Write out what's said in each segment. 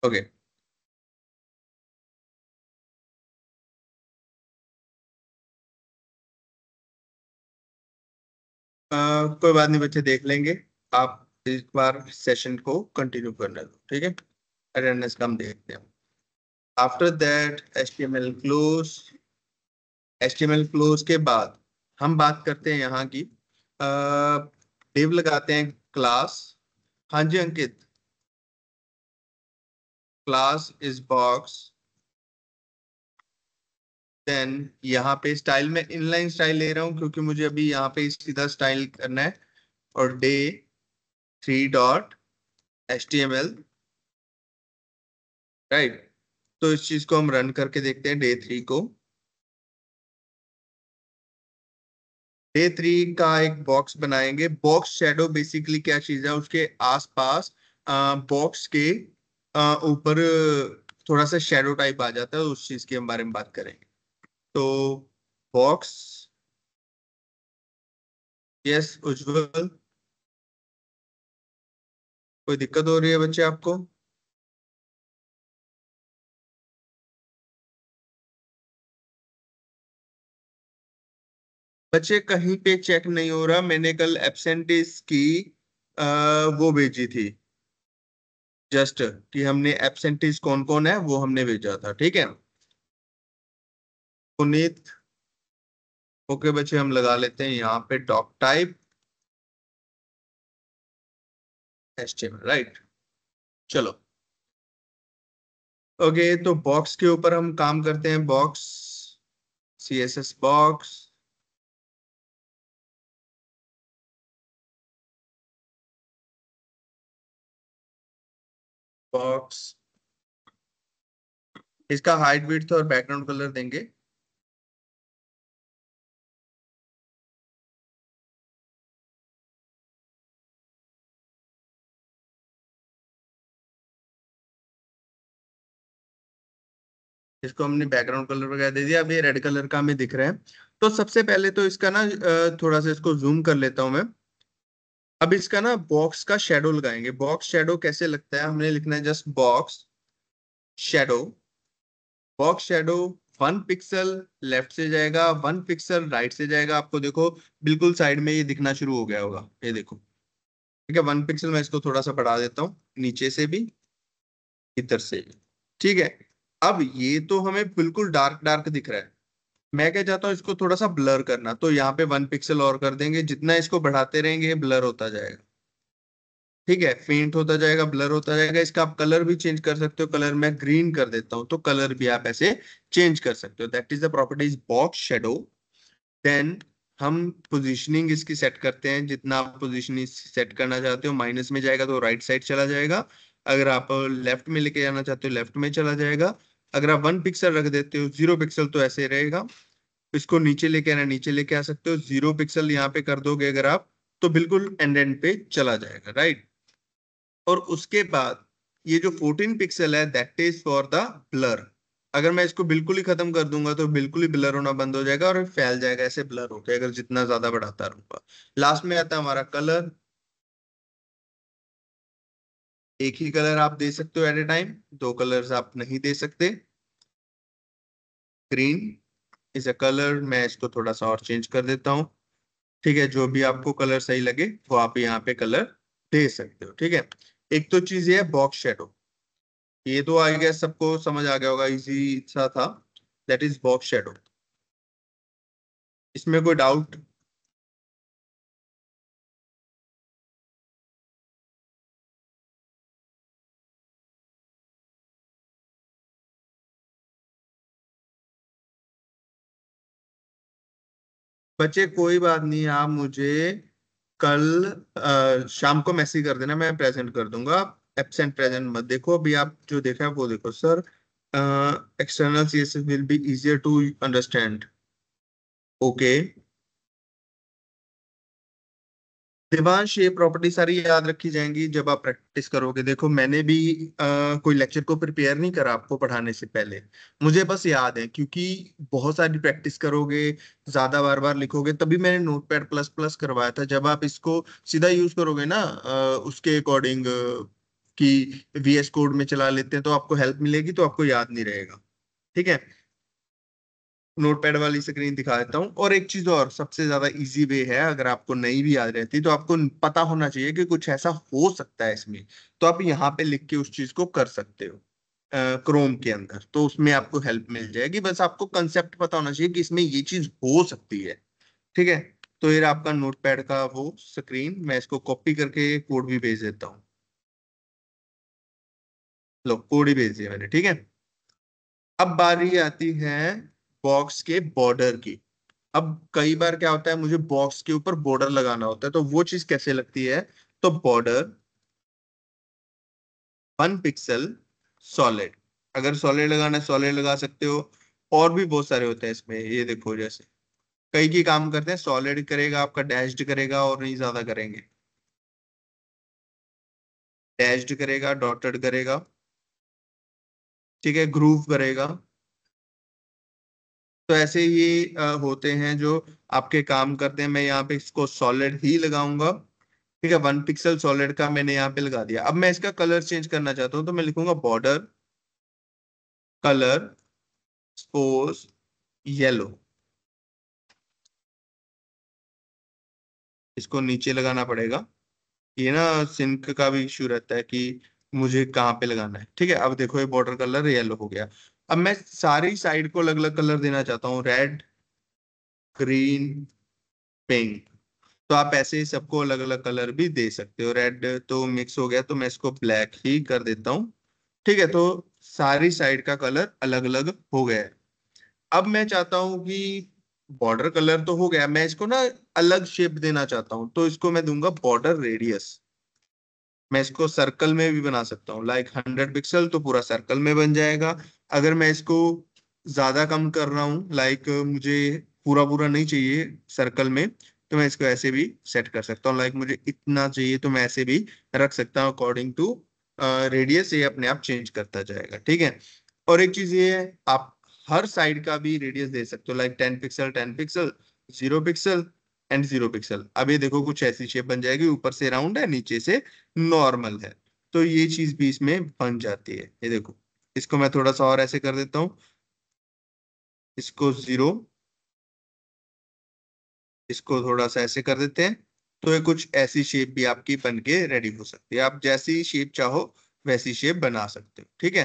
Okay. कोई बात नहीं बच्चे, देख लेंगे। आप एक बार सेशन को कंटिन्यू करने दो, ठीक है। अटेंडेंस का हम देखते हैं। आफ्टर दैट एचटीएमएल क्लोज के बाद हम बात करते हैं यहाँ की डिव लगाते हैं क्लास। हाँ ji Ankit. Class is box. Then यहाँ पे स्टाइल में इनलाइन स्टाइल ले रहा हूँ क्योंकि मुझे अभी यहाँ पे सीधा स्टाइल करना है। और डे 3.html, राइट। तो इस चीज को हम रन करके देखते हैं डे 3 को। डे 3 का एक बॉक्स बनाएंगे। बॉक्स शेडो बेसिकली क्या चीज है, उसके आसपास बॉक्स के ऊपर थोड़ा सा शेडो टाइप आ जाता है, उस चीज के हम बारे में बात करेंगे। तो बॉक्स। यस उज्जवल। कोई दिक्कत हो रही है बच्चे आपको? बच्चे कहीं पे चेक नहीं हो रहा। मैंने कल एब्सेंटीज की वो भेजी थी, जस्ट कि हमने एब्सेंटीज कौन कौन है वो हमने भेजा था, ठीक है। पुनीत। ओके बच्चे, हम लगा लेते हैं यहाँ पे डॉक टाइप एचटीएमएल, राइट। चलो। ओके, तो बॉक्स के ऊपर हम काम करते हैं। Box CSS box. बॉक्स इसका हाइट विड्थ और बैकग्राउंड कलर देंगे। इसको हमने बैकग्राउंड कलर वगैरह दे दिया। अब ये रेड कलर का हमें दिख रहा है। तो सबसे पहले तो इसका ना थोड़ा सा इसको जूम कर लेता हूं मैं। अब इसका ना बॉक्स का शेडो लगाएंगे। बॉक्स शेडो कैसे लगता है, हमने लिखना है just box shadow. Box shadow 1 pixel left से जाएगा, 1 पिक्सल राइट से जाएगा। आपको देखो बिल्कुल साइड में ये दिखना शुरू हो गया होगा, ये देखो। ठीक है, 1 पिक्सल। मैं इसको थोड़ा सा बढ़ा देता हूँ, नीचे से भी इधर से भी। ठीक है। अब ये तो हमें बिल्कुल डार्क डार्क दिख रहा है। मैं क्या चाहता हूँ, इसको थोड़ा सा ब्लर करना। तो यहाँ पे 1 पिक्सल और कर देंगे। जितना इसको बढ़ाते रहेंगे ब्लर होता जाएगा। ठीक है, फेंट होता जाएगा, ब्लर होता जाएगा। इसका आप कलर भी चेंज कर सकते हो। कलर मैं ग्रीन कर देता हूँ, तो कलर भी आप ऐसे चेंज कर सकते हो। That is the properties box shadow. Then हम पोजीशनिंग इसकी सेट करते हैं। जितना आप पोजीशनिंग सेट करना चाहते हो, माइनस में जाएगा तो राइट साइड चला जाएगा। अगर आप लेफ्ट में लेके जाना चाहते हो, लेफ्ट में चला जाएगा। अगर आप 1 पिक्सल रख देते हो, 0 पिक्सल, तो ऐसे रहेगा। इसको नीचे लेके आना, नीचे लेके आ सकते हो। 0 पिक्सल यहाँ पे कर दोगे अगर आप, तो बिल्कुल एंड एंड पे चला जाएगा, राइट। और उसके बाद ये जो 14 पिक्सल है, that is for the blur. अगर मैं इसको बिल्कुल ही खत्म कर दूंगा तो बिल्कुल ही ब्लर होना बंद हो जाएगा और फैल जाएगा ऐसे ब्लर होके, अगर जितना ज्यादा बढ़ाता रहूंगा। लास्ट में आता है हमारा कलर। एक ही कलर आप दे सकते हो एट ए टाइम, दो कलर्स आप नहीं दे सकते। Green is a colour. मैं इसको थोड़ा सा और चेंज कर देता हूँ। ठीक है, जो भी आपको कलर सही लगे वो आप यहाँ पे कलर दे सकते हो, ठीक है। एक तो चीज ये है बॉक्स शेडो। ये तो आई गेस सबको समझ आ गया होगा, इजी सा था। That is box shadow. इसमें कोई डाउट? बच्चे कोई बात नहीं, आप मुझे कल शाम को मैसेज कर देना, मैं प्रेजेंट कर दूंगा। आप एब्सेंट प्रेजेंट मत देखो अभी। आप जो देखा है वो देखो। Sir, external CSS will be easier to understand. Okay Devansh, ये प्रॉपर्टी सारी याद रखी जाएंगी जब आप प्रैक्टिस करोगे। देखो मैंने भी कोई लेक्चर को प्रिपेयर नहीं करा आपको पढ़ाने से पहले। मुझे बस याद है क्योंकि बहुत सारी प्रैक्टिस करोगे, ज्यादा बार बार लिखोगे, तभी मैंने नोटपैड प्लस प्लस करवाया था। जब आप इसको सीधा यूज करोगे ना उसके अकॉर्डिंग कि VS कोड में चला लेते हैं तो आपको हेल्प मिलेगी, तो आपको याद नहीं रहेगा। ठीक है, नोटपैड वाली स्क्रीन दिखा देता हूँ। और एक चीज और, सबसे ज्यादा इजी वे है, अगर आपको नहीं भी याद रहती तो आपको पता होना चाहिए कि कुछ ऐसा हो सकता है इसमें, तो आप यहाँ पे लिख के उस चीज को कर सकते हो क्रोम के अंदर, तो उसमें आपको हेल्प मिल जाएगी। बस आपको कंसेप्ट पता होना चाहिए कि इसमें ये चीज हो सकती है। ठीक है, तो ये रहा आपका नोटपैड का वो स्क्रीन। मैं इसको कॉपी करके कोड भी भेज देता हूँ। लो, कोड ही भेज दिया मैंने। ठीक है, अब बारी आती है बॉक्स के बॉर्डर की। अब कई बार क्या होता है, मुझे बॉक्स के ऊपर बॉर्डर लगाना होता है, तो वो चीज कैसे लगती है? तो बॉर्डर 1 पिक्सल सॉलिड। अगर सॉलिड लगाना है सॉलिड लगा सकते हो। और भी बहुत सारे होते हैं इसमें, ये देखो, जैसे कई की काम करते हैं, सॉलिड करेगा आपका, डैश्ड करेगा, और नहीं ज्यादा करेंगे। डैश्ड करेगा, डॉटेड करेगा, ठीक है, ग्रूव करेगा। तो ऐसे ये होते हैं जो आपके काम करते हैं। मैं यहाँ पे इसको सॉलिड ही लगाऊंगा। ठीक है, 1 पिक्सल सॉलिड का मैंने यहाँ पे लगा दिया। अब मैं इसका कलर चेंज करना चाहता हूँ, तो मैं लिखूंगा बॉर्डर कलर सपोज येलो। इसको नीचे लगाना पड़ेगा। ये ना सिंक का भी इश्यू रहता है कि मुझे कहाँ पे लगाना है। ठीक है, अब देखो ये बॉर्डर कलर येलो हो गया। अब मैं सारी साइड को अलग अलग कलर देना चाहता हूँ, रेड, ग्रीन, पिंक। तो आप ऐसे ही सबको अलग अलग कलर भी दे सकते हो। रेड तो मिक्स हो गया, तो मैं इसको ब्लैक ही कर देता हूँ। ठीक है, तो सारी साइड का कलर अलग अलग हो गया है। अब मैं चाहता हूं कि बॉर्डर कलर तो हो गया, मैं इसको ना अलग शेप देना चाहता हूं, तो इसको मैं दूंगा बॉर्डर रेडियस। मैं इसको सर्कल में भी बना सकता हूँ, लाइक 100 पिक्सल, तो पूरा सर्कल में बन जाएगा। अगर मैं इसको ज्यादा कम कर रहा हूँ, लाइक मुझे पूरा पूरा नहीं चाहिए सर्कल में, तो मैं इसको ऐसे भी सेट कर सकता हूँ। लाइक मुझे इतना चाहिए तो मैं ऐसे भी रख सकता हूँ। अकॉर्डिंग टू रेडियस ये अपने आप चेंज करता जाएगा। ठीक है, और एक चीज ये है, आप हर साइड का भी रेडियस दे सकते हो, like 10 pixel, 10 pixel, 0 pixel and 0 pixel. अब ये देखो कुछ ऐसी शेप बन जाएगी, ऊपर से राउंड है, नीचे से नॉर्मल है। तो ये चीज भी इसमें बन जाती है। ये देखो, इसको मैं थोड़ा सा और ऐसे कर देता हूँ, इसको 0, इसको थोड़ा सा ऐसे कर देते हैं। तो ये कुछ ऐसी शेप भी आपकी बन के रेडी हो सकती है। आप जैसी शेप चाहो वैसी शेप बना सकते हो। ठीक है,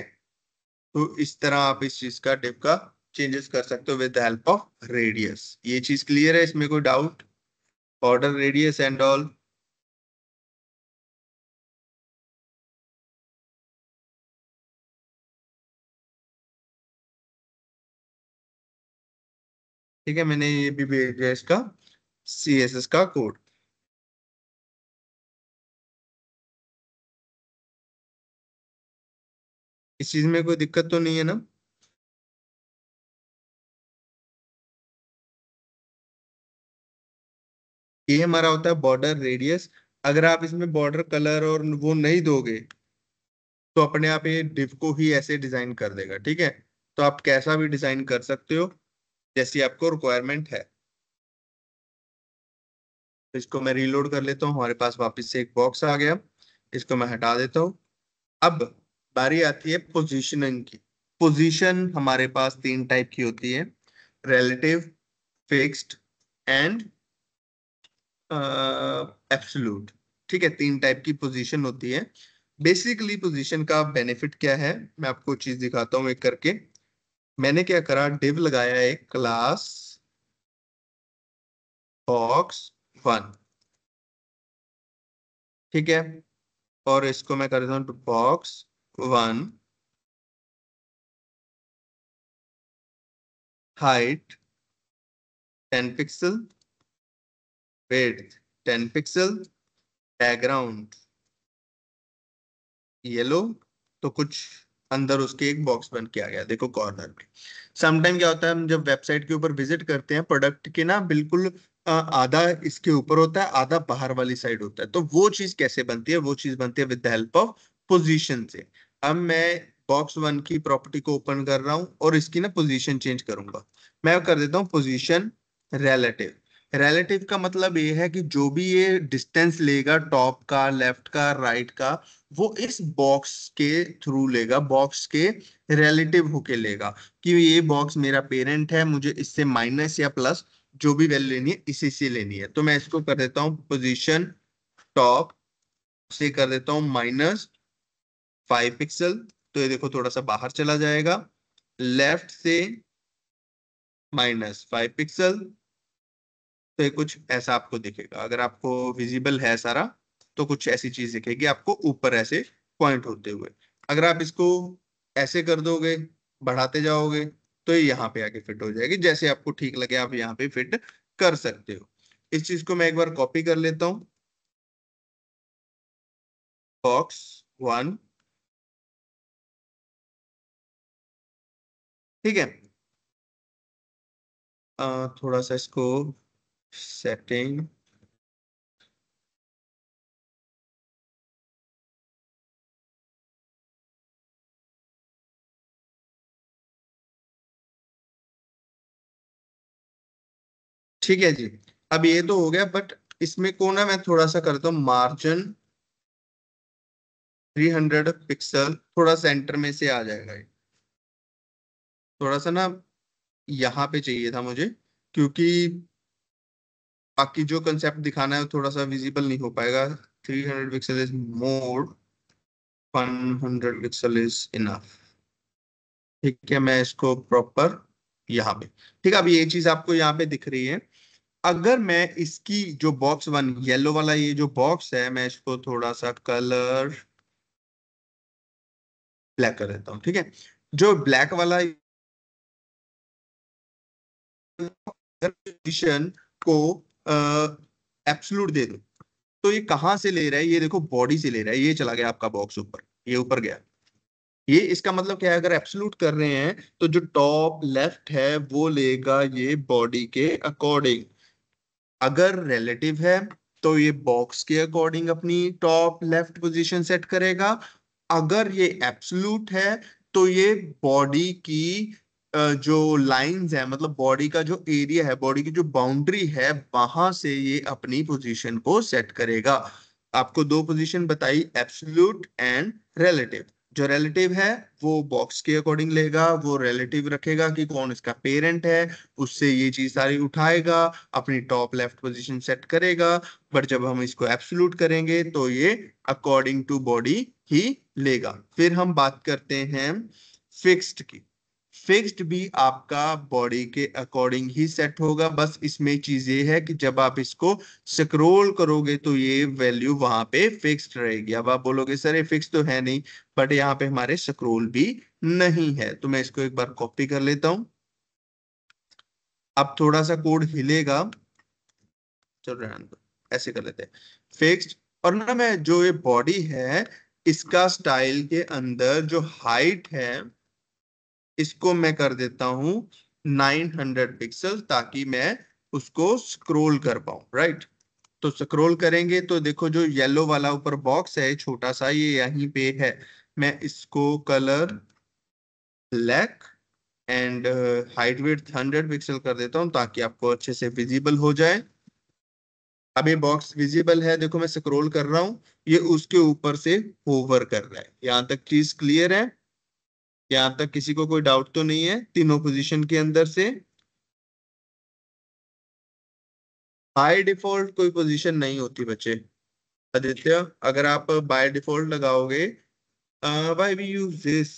तो इस तरह आप इस चीज का डिप का चेंजेस कर सकते हो with the help of radius. ये चीज क्लियर है? इसमें कोई doubt? Order radius and all. ठीक है, मैंने ये भी भेज दिया इसका CSS का कोड। इस चीज में कोई दिक्कत तो नहीं है ना? ये हमारा होता है बॉर्डर रेडियस। अगर आप इसमें बॉर्डर कलर और वो नहीं दोगे, तो अपने आप ये डिव को ही ऐसे डिजाइन कर देगा। ठीक है, तो आप कैसा भी डिजाइन कर सकते हो जैसी आपको रिक्वायरमेंट है। तो इसको मैं रीलोड कर लेता हूँ, हमारे पास वापस से एक बॉक्स आ गया। इसको मैं हटा देता हूँ। अब बारी आती है पोजीशनिंग की। पोजीशन हमारे पास 3 टाइप की होती है, रिलेटिव, फिक्स्ड एंड एब्सोल्यूट। ठीक है, 3 टाइप की पोजीशन होती है। बेसिकली पोजीशन का बेनिफिट क्या है, मैं आपको चीज दिखाता हूँ एक करके। मैंने क्या करा, डिव लगाया एक क्लास box1। ठीक है, और इसको मैं कर देता हूँ box1 height 10 pixel, width 10 pixel, background yellow. तो कुछ अंदर उसके एक बॉक्स बन के आ गया, देखो कॉर्नर में। समटाइम क्या होता है, हम जब वेबसाइट के ऊपर विजिट करते हैं, प्रोडक्ट के ना बिल्कुल आधा इसके ऊपर होता है, आधा बाहर वाली साइड होता है। तो वो चीज कैसे बनती है? वो चीज बनती है with the help of position से। अब मैं box1 की प्रॉपर्टी को ओपन कर रहा हूँ और इसकी ना पोजीशन चेंज करूंगा। मैं कर देता हूँ पोजीशन रिलेटिव। रिलेटिव का मतलब ये है कि जो भी ये डिस्टेंस लेगा टॉप का, लेफ्ट का, राइट का, वो इस बॉक्स के थ्रू लेगा, बॉक्स के रिलेटिव होके लेगा। कि ये बॉक्स मेरा पेरेंट है, मुझे इससे माइनस या प्लस जो भी वैल्यू लेनी है इसी से लेनी है। तो मैं इसको कर देता हूँ पोजीशन टॉप से कर देता हूँ -5 पिक्सल। तो ये देखो थोड़ा सा बाहर चला जाएगा। लेफ्ट से -5 पिक्सल। तो ये कुछ ऐसा आपको दिखेगा, अगर आपको विजिबल है सारा तो कुछ ऐसी चीज दिखेगी आपको ऊपर ऐसे पॉइंट होते हुए। अगर आप इसको ऐसे कर दोगे, बढ़ाते जाओगे, तो ये यहाँ पे आके फिट हो जाएगी। जैसे आपको ठीक लगे आप यहाँ पे फिट कर सकते हो। इस चीज को मैं एक बार कॉपी कर लेता हूँ। बॉक्स 1। ठीक है। थोड़ा सा इसको सेटिंग। ठीक है जी। अब ये तो हो गया, बट इसमें को ना मैं थोड़ा सा करता हूँ मार्जिन 300 पिक्सल, थोड़ा सेंटर में से आ जाएगा ये। थोड़ा सा ना यहाँ पे चाहिए था मुझे, क्योंकि बाकी जो कंसेप्ट दिखाना है वो थोड़ा सा विजिबल नहीं हो पाएगा। 300 pixel is more, 100 pixel is enough. ठीक है, मैं इसको प्रॉपर यहाँ पे। ठीक है, अब ये चीज आपको यहाँ पे दिख रही है। अगर मैं इसकी जो बॉक्स 1 येलो वाला ये जो बॉक्स है, मैं इसको थोड़ा सा कलर ब्लैक कर देता हूँ। ठीक है, जो ब्लैक वाला पोजीशन को एब्सोल्यूट दे दो, तो ये कहाँ से ले रहा है? ये देखो बॉडी से ले रहा है। ये चला गया आपका बॉक्स ऊपर, ये ऊपर गया। ये इसका मतलब क्या है? अगर एब्सोल्यूट कर रहे हैं तो जो टॉप लेफ्ट है वो लेगा ये बॉडी के अकॉर्डिंग। अगर रिलेटिव है तो ये बॉक्स के अकॉर्डिंग अपनी टॉप लेफ्ट पोजीशन सेट करेगा। अगर ये एब्सोल्यूट है तो ये बॉडी की जो लाइंस है, मतलब बॉडी का जो एरिया है, बॉडी की जो बाउंड्री है, वहां से ये अपनी पोजीशन को सेट करेगा। आपको दो पोजीशन बताई, एब्सोल्यूट एंड रिलेटिव। जो रिलेटिव है वो बॉक्स के अकॉर्डिंग लेगा, वो रिलेटिव रखेगा कि कौन इसका पेरेंट है, उससे ये चीज सारी उठाएगा, अपनी टॉप लेफ्ट पोजीशन सेट करेगा। बट जब हम इसको एब्सोल्यूट करेंगे तो ये अकॉर्डिंग टू बॉडी ही लेगा। फिर हम बात करते हैं फिक्स्ड की। फिक्स्ड भी आपका बॉडी के अकॉर्डिंग ही सेट होगा। बस इसमें चीज ये है कि जब आप इसको स्क्रॉल करोगे तो ये वैल्यू वहां पे फिक्स्ड रहेगी। अब आप बोलोगे सर ये फिक्स तो है नहीं, बट यहाँ पे हमारे स्क्रॉल भी नहीं है। तो मैं इसको एक बार कॉपी कर लेता हूँ। अब थोड़ा सा कोड हिलेगा, चल रहा है, ऐसे कर लेते हैं फिक्स्ड। और ना मैं जो ये बॉडी है इसका स्टाइल के अंदर जो हाइट है इसको मैं कर देता हूँ 900 पिक्सल, ताकि मैं उसको स्क्रॉल कर पाऊं। राइट, तो स्क्रॉल करेंगे तो देखो जो येलो वाला ऊपर बॉक्स है छोटा सा, ये यहीं पे है। मैं इसको colour black and height width 100 pixel कर देता हूँ ताकि आपको अच्छे से विजिबल हो जाए। अब ये बॉक्स विजिबल है, देखो मैं स्क्रॉल कर रहा हूँ, ये उसके ऊपर से होवर कर रहा है। यहाँ तक चीज क्लियर है? यहाँ तक किसी को कोई डाउट तो नहीं है तीनों पोजीशन के अंदर से? बाय डिफॉल्ट कोई पोजीशन नहीं होती बच्चे। आदित्य, अगर आप बाय डिफॉल्ट लगाओगे, why we use this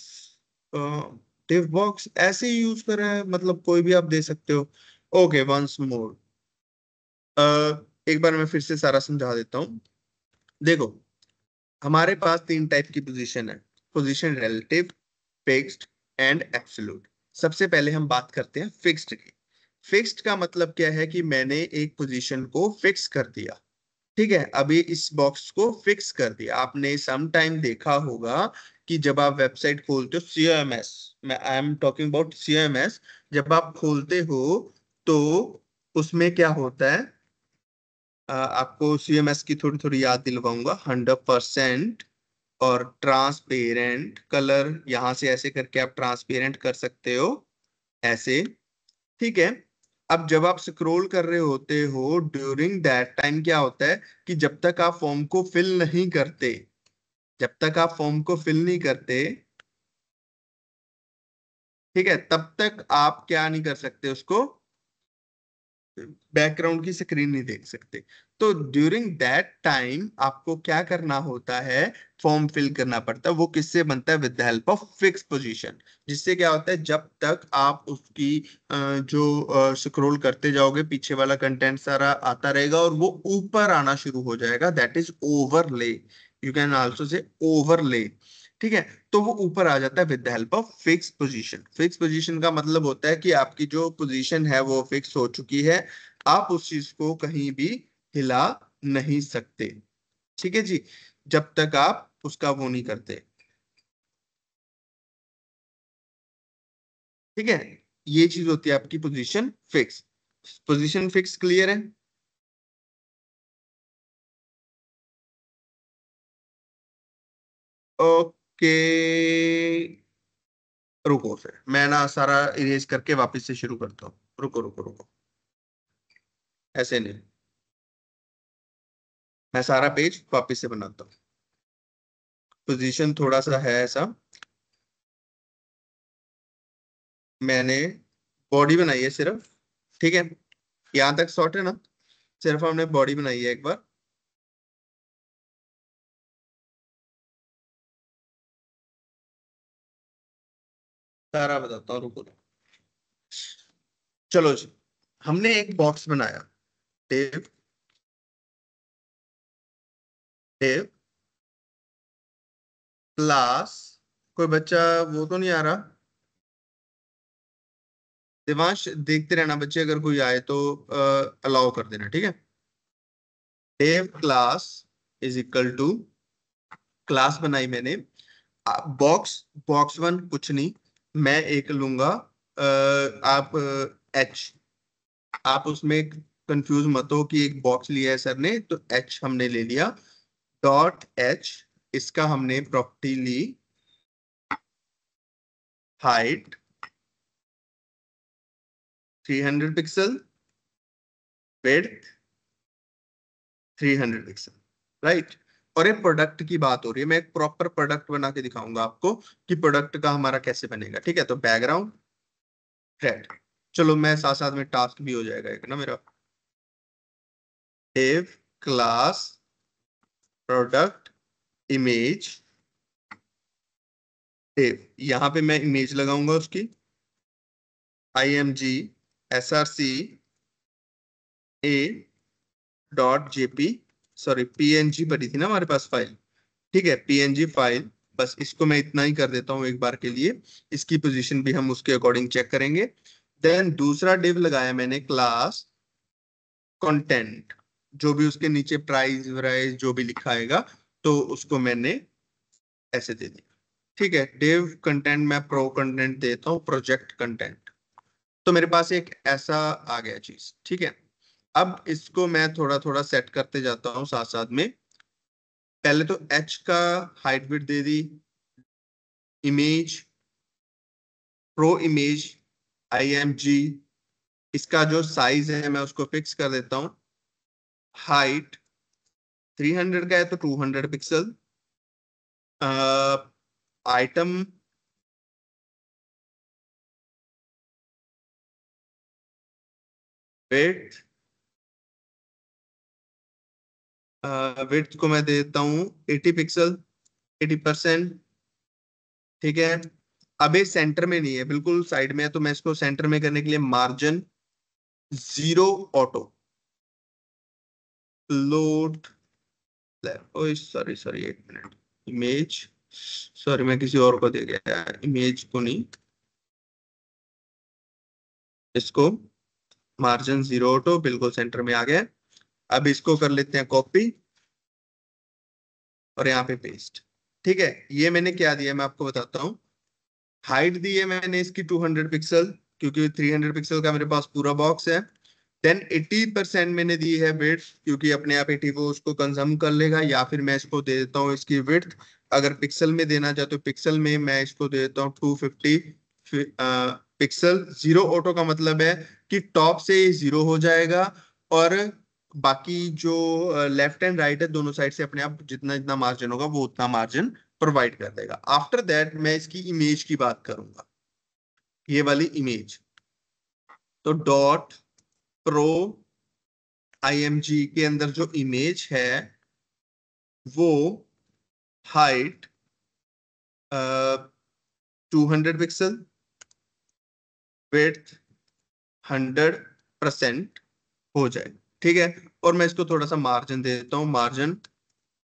div box, ऐसे ही यूज कर रहे हैं, मतलब कोई भी आप दे सकते हो। ओके, वंस मोर, एक बार मैं फिर से सारा समझा देता हूँ। देखो, हमारे पास तीन टाइप की पोजीशन है: position relative, fixed and absolute. सबसे पहले हम बात करते हैं फिक्स्ड की। फिक्स्ड का मतलब क्या है कि मैंने एक पोजीशन को फिक्स कर दिया। ठीक है, अभी इस बॉक्स को फिक्स कर दिया। आपने सम टाइम देखा होगा कि जब आप वेबसाइट खोलते हो, सीएमएस, मैं I am talking about CMS, जब आप खोलते हो तो उसमें क्या होता है? आपको सीएमएस की थोड़ी थोड़ी याद दिलवाऊंगा। 100% और ट्रांसपेरेंट कलर, यहां से ऐसे करके आप ट्रांसपेरेंट कर सकते हो, ऐसे। ठीक है, अब जब आप स्क्रॉल कर रहे होते हो ड्यूरिंग दैट टाइम क्या होता है कि जब तक आप फॉर्म को फिल नहीं करते, जब तक आप फॉर्म को फिल नहीं करते, ठीक है, तब तक आप क्या नहीं कर सकते, उसको बैकग्राउंड की स्क्रीन नहीं देख सकते। तो ड्यूरिंग दैट टाइम आपको क्या करना होता है, फॉर्म फिल करना पड़ता है। वो किससे बनता है, with the help of fix position. जिससे क्या होता है, जब तक आप उसकी जो स्क्रॉल करते जाओगे पीछे वाला कंटेंट सारा आता रहेगा और वो ऊपर आना शुरू हो जाएगा, that is overlay. You can also say overlay. ठीक है, तो वो ऊपर आ जाता है with the help of fix position. Fix position का मतलब होता है कि आपकी जो पोजीशन है वो फिक्स हो चुकी है, आप उस चीज को कहीं भी हिला नहीं सकते। ठीक है जी, जब तक आप उसका वो नहीं करते। ठीक है, ये चीज होती है आपकी position fix. Position fix clear है? ओके, रुको फिर मैं ना सारा इरेज करके वापस से शुरू करता हूँ। रुको रुको रुको, ऐसे नहीं, मैं सारा पेज वापस से बनाता हूँ। पोजीशन थोड़ा सा है ऐसा, मैंने बॉडी बनाई है सिर्फ। ठीक है, यहाँ तक सॉर्ट है ना? सिर्फ हमने बॉडी बनाई है एक बार। सारा बताता हूँ, रुको। चलो जी, हमने एक बॉक्स बनाया। डेव, डेव क्लास, कोई बच्चा वो तो नहीं आ रहा? दिवांश देखते रहना बच्चे, अगर कोई आए तो अलाउ कर देना, ठीक है। Div class is equal to, class बनाई मैंने, बॉक्स, बॉक्स वन कुछ नहीं, मैं एक लूंगा आप एच, आप उसमें कंफ्यूज मत हो कि एक बॉक्स लिया है सर ने, तो एच हमने ले लिया। डॉट एच, इसका हमने प्रॉपर्टी ली height 300 pixel, width 300 pixel, right. और ये प्रोडक्ट की बात हो रही है, मैं एक प्रॉपर प्रोडक्ट बना के दिखाऊंगा आपको कि प्रोडक्ट का हमारा कैसे बनेगा। ठीक है, तो बैकग्राउंड रेड। चलो मैं साथ साथ में टास्क भी हो जाएगा एक ना मेरा। div class product image div, यहाँ पे मैं इमेज लगाऊंगा उसकी, img src a dot JP, sorry png पड़ी थी ना हमारे पास फाइल। ठीक है, png फाइल, बस इसको मैं इतना ही कर देता हूँ एक बार के लिए। इसकी पोजीशन भी हम उसके अकॉर्डिंग चेक करेंगे। देन दूसरा डिव लगाया मैंने क्लास कंटेंट, जो भी उसके नीचे प्राइस वराइस जो भी लिखाएगा, तो उसको मैंने ऐसे दे दिया। ठीक है, डिव कंटेंट मैं प्रो कंटेंट देता हूँ, प्रोजेक्ट कंटेंट। तो मेरे पास एक ऐसा आ गया चीज। ठीक है, अब इसको मैं थोड़ा थोड़ा सेट करते जाता हूँ साथ साथ में। पहले तो एच का हाइट विड्थ दे दी, इमेज, प्रो इमेज img, इसका जो साइज है मैं उसको फिक्स कर देता हूँ। हाइट 300 का है तो 200 पिक्सल। आइटम विड्थ, विड्थ को मैं देता हूँ 80 पिक्सल, 80%। ठीक है, अब ये सेंटर में नहीं है, बिल्कुल साइड में है, तो मैं इसको सेंटर में करने के लिए मार्जिन जीरो ऑटो, लोड, ओए सॉरी सॉरी, एक मिनट, इमेज, सॉरी मैं किसी और को दे गया, इमेज को नहीं, इसको मार्जिन जीरो ऑटो, बिल्कुल सेंटर में आ गया। अब इसको कर लेते हैं कॉपी और यहाँ पे पेस्ट। ठीक है, ये मैंने क्या दिया मैं आपको बताता हूँ। हाइट दी है मैंने इसकी 200 पिक्सल, क्योंकि 300 पिक्सल का मेरे पास पूरा बॉक्स है। देन 80% मैंने दी है विड्थ, क्योंकि अपने आप 80 वो उसको कंज्यूम कर लेगा, या फिर मैं इसको दे देता हूँ इसकी विड्थ, अगर पिक्सल में देना चाहते हो पिक्सल में मैं इसको दे देता हूँ 250 पिक्सल। जीरो ऑटो का मतलब है कि टॉप से ये जीरो हो जाएगा, और बाकी जो लेफ्ट एंड राइट है दोनों साइड से अपने आप जितना जितना मार्जिन होगा वो उतना मार्जिन प्रोवाइड कर देगा। आफ्टर दैट मैं इसकी इमेज की बात करूंगा, ये वाली इमेज। तो डॉट प्रो आईएमजी के अंदर जो इमेज है वो हाइट 200 पिक्सल, विड्थ 100% हो जाए। ठीक है, और मैं इसको थोड़ा सा मार्जिन दे देता हूँ, मार्जिन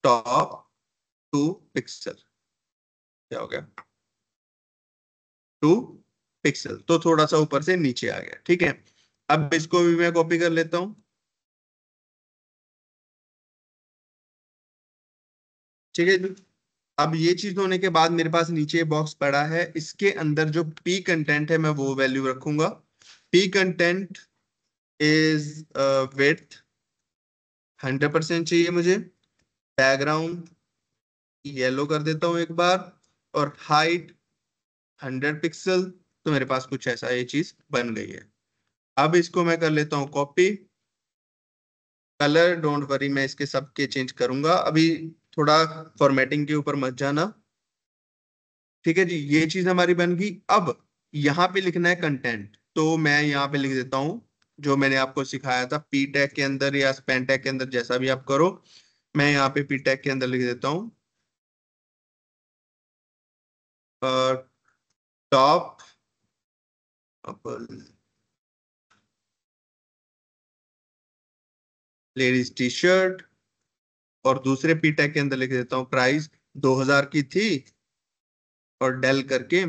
टॉप 2 पिक्सल। क्या हो गया? 2 पिक्सल, तो थोड़ा सा ऊपर से नीचे आ गया। ठीक है, अब इसको भी मैं कॉपी कर लेता हूँ। ठीक है, अब ये चीज होने के बाद मेरे पास नीचे बॉक्स पड़ा है, इसके अंदर जो पी कंटेंट है मैं वो वैल्यू रखूंगा। पी कंटेंट इज विड्थ 100% चाहिए मुझे। बैकग्राउंड येलो कर देता हूँ एक बार, और हाइट 100 पिक्सल। तो मेरे पास कुछ ऐसा ये चीज बन गई है। अब इसको मैं कर लेता हूँ कॉपी। कलर डोंट वरी, मैं इसके सबके चेंज करूंगा अभी, थोड़ा फॉर्मेटिंग के ऊपर मत जाना। ठीक है जी, ये चीज हमारी बन गई। अब यहाँ पे लिखना है कंटेंट, तो मैं यहाँ पे लिख देता हूँ जो मैंने आपको सिखाया था पी टैग के अंदर या स्पेन टैग के अंदर, जैसा भी आप करो। मैं यहाँ पे पी टैग के अंदर लिख देता हूँ टॉप लेडीज टी शर्ट, और दूसरे पी टैग के अंदर लिख देता हूँ प्राइस 2000 की थी, और डेल करके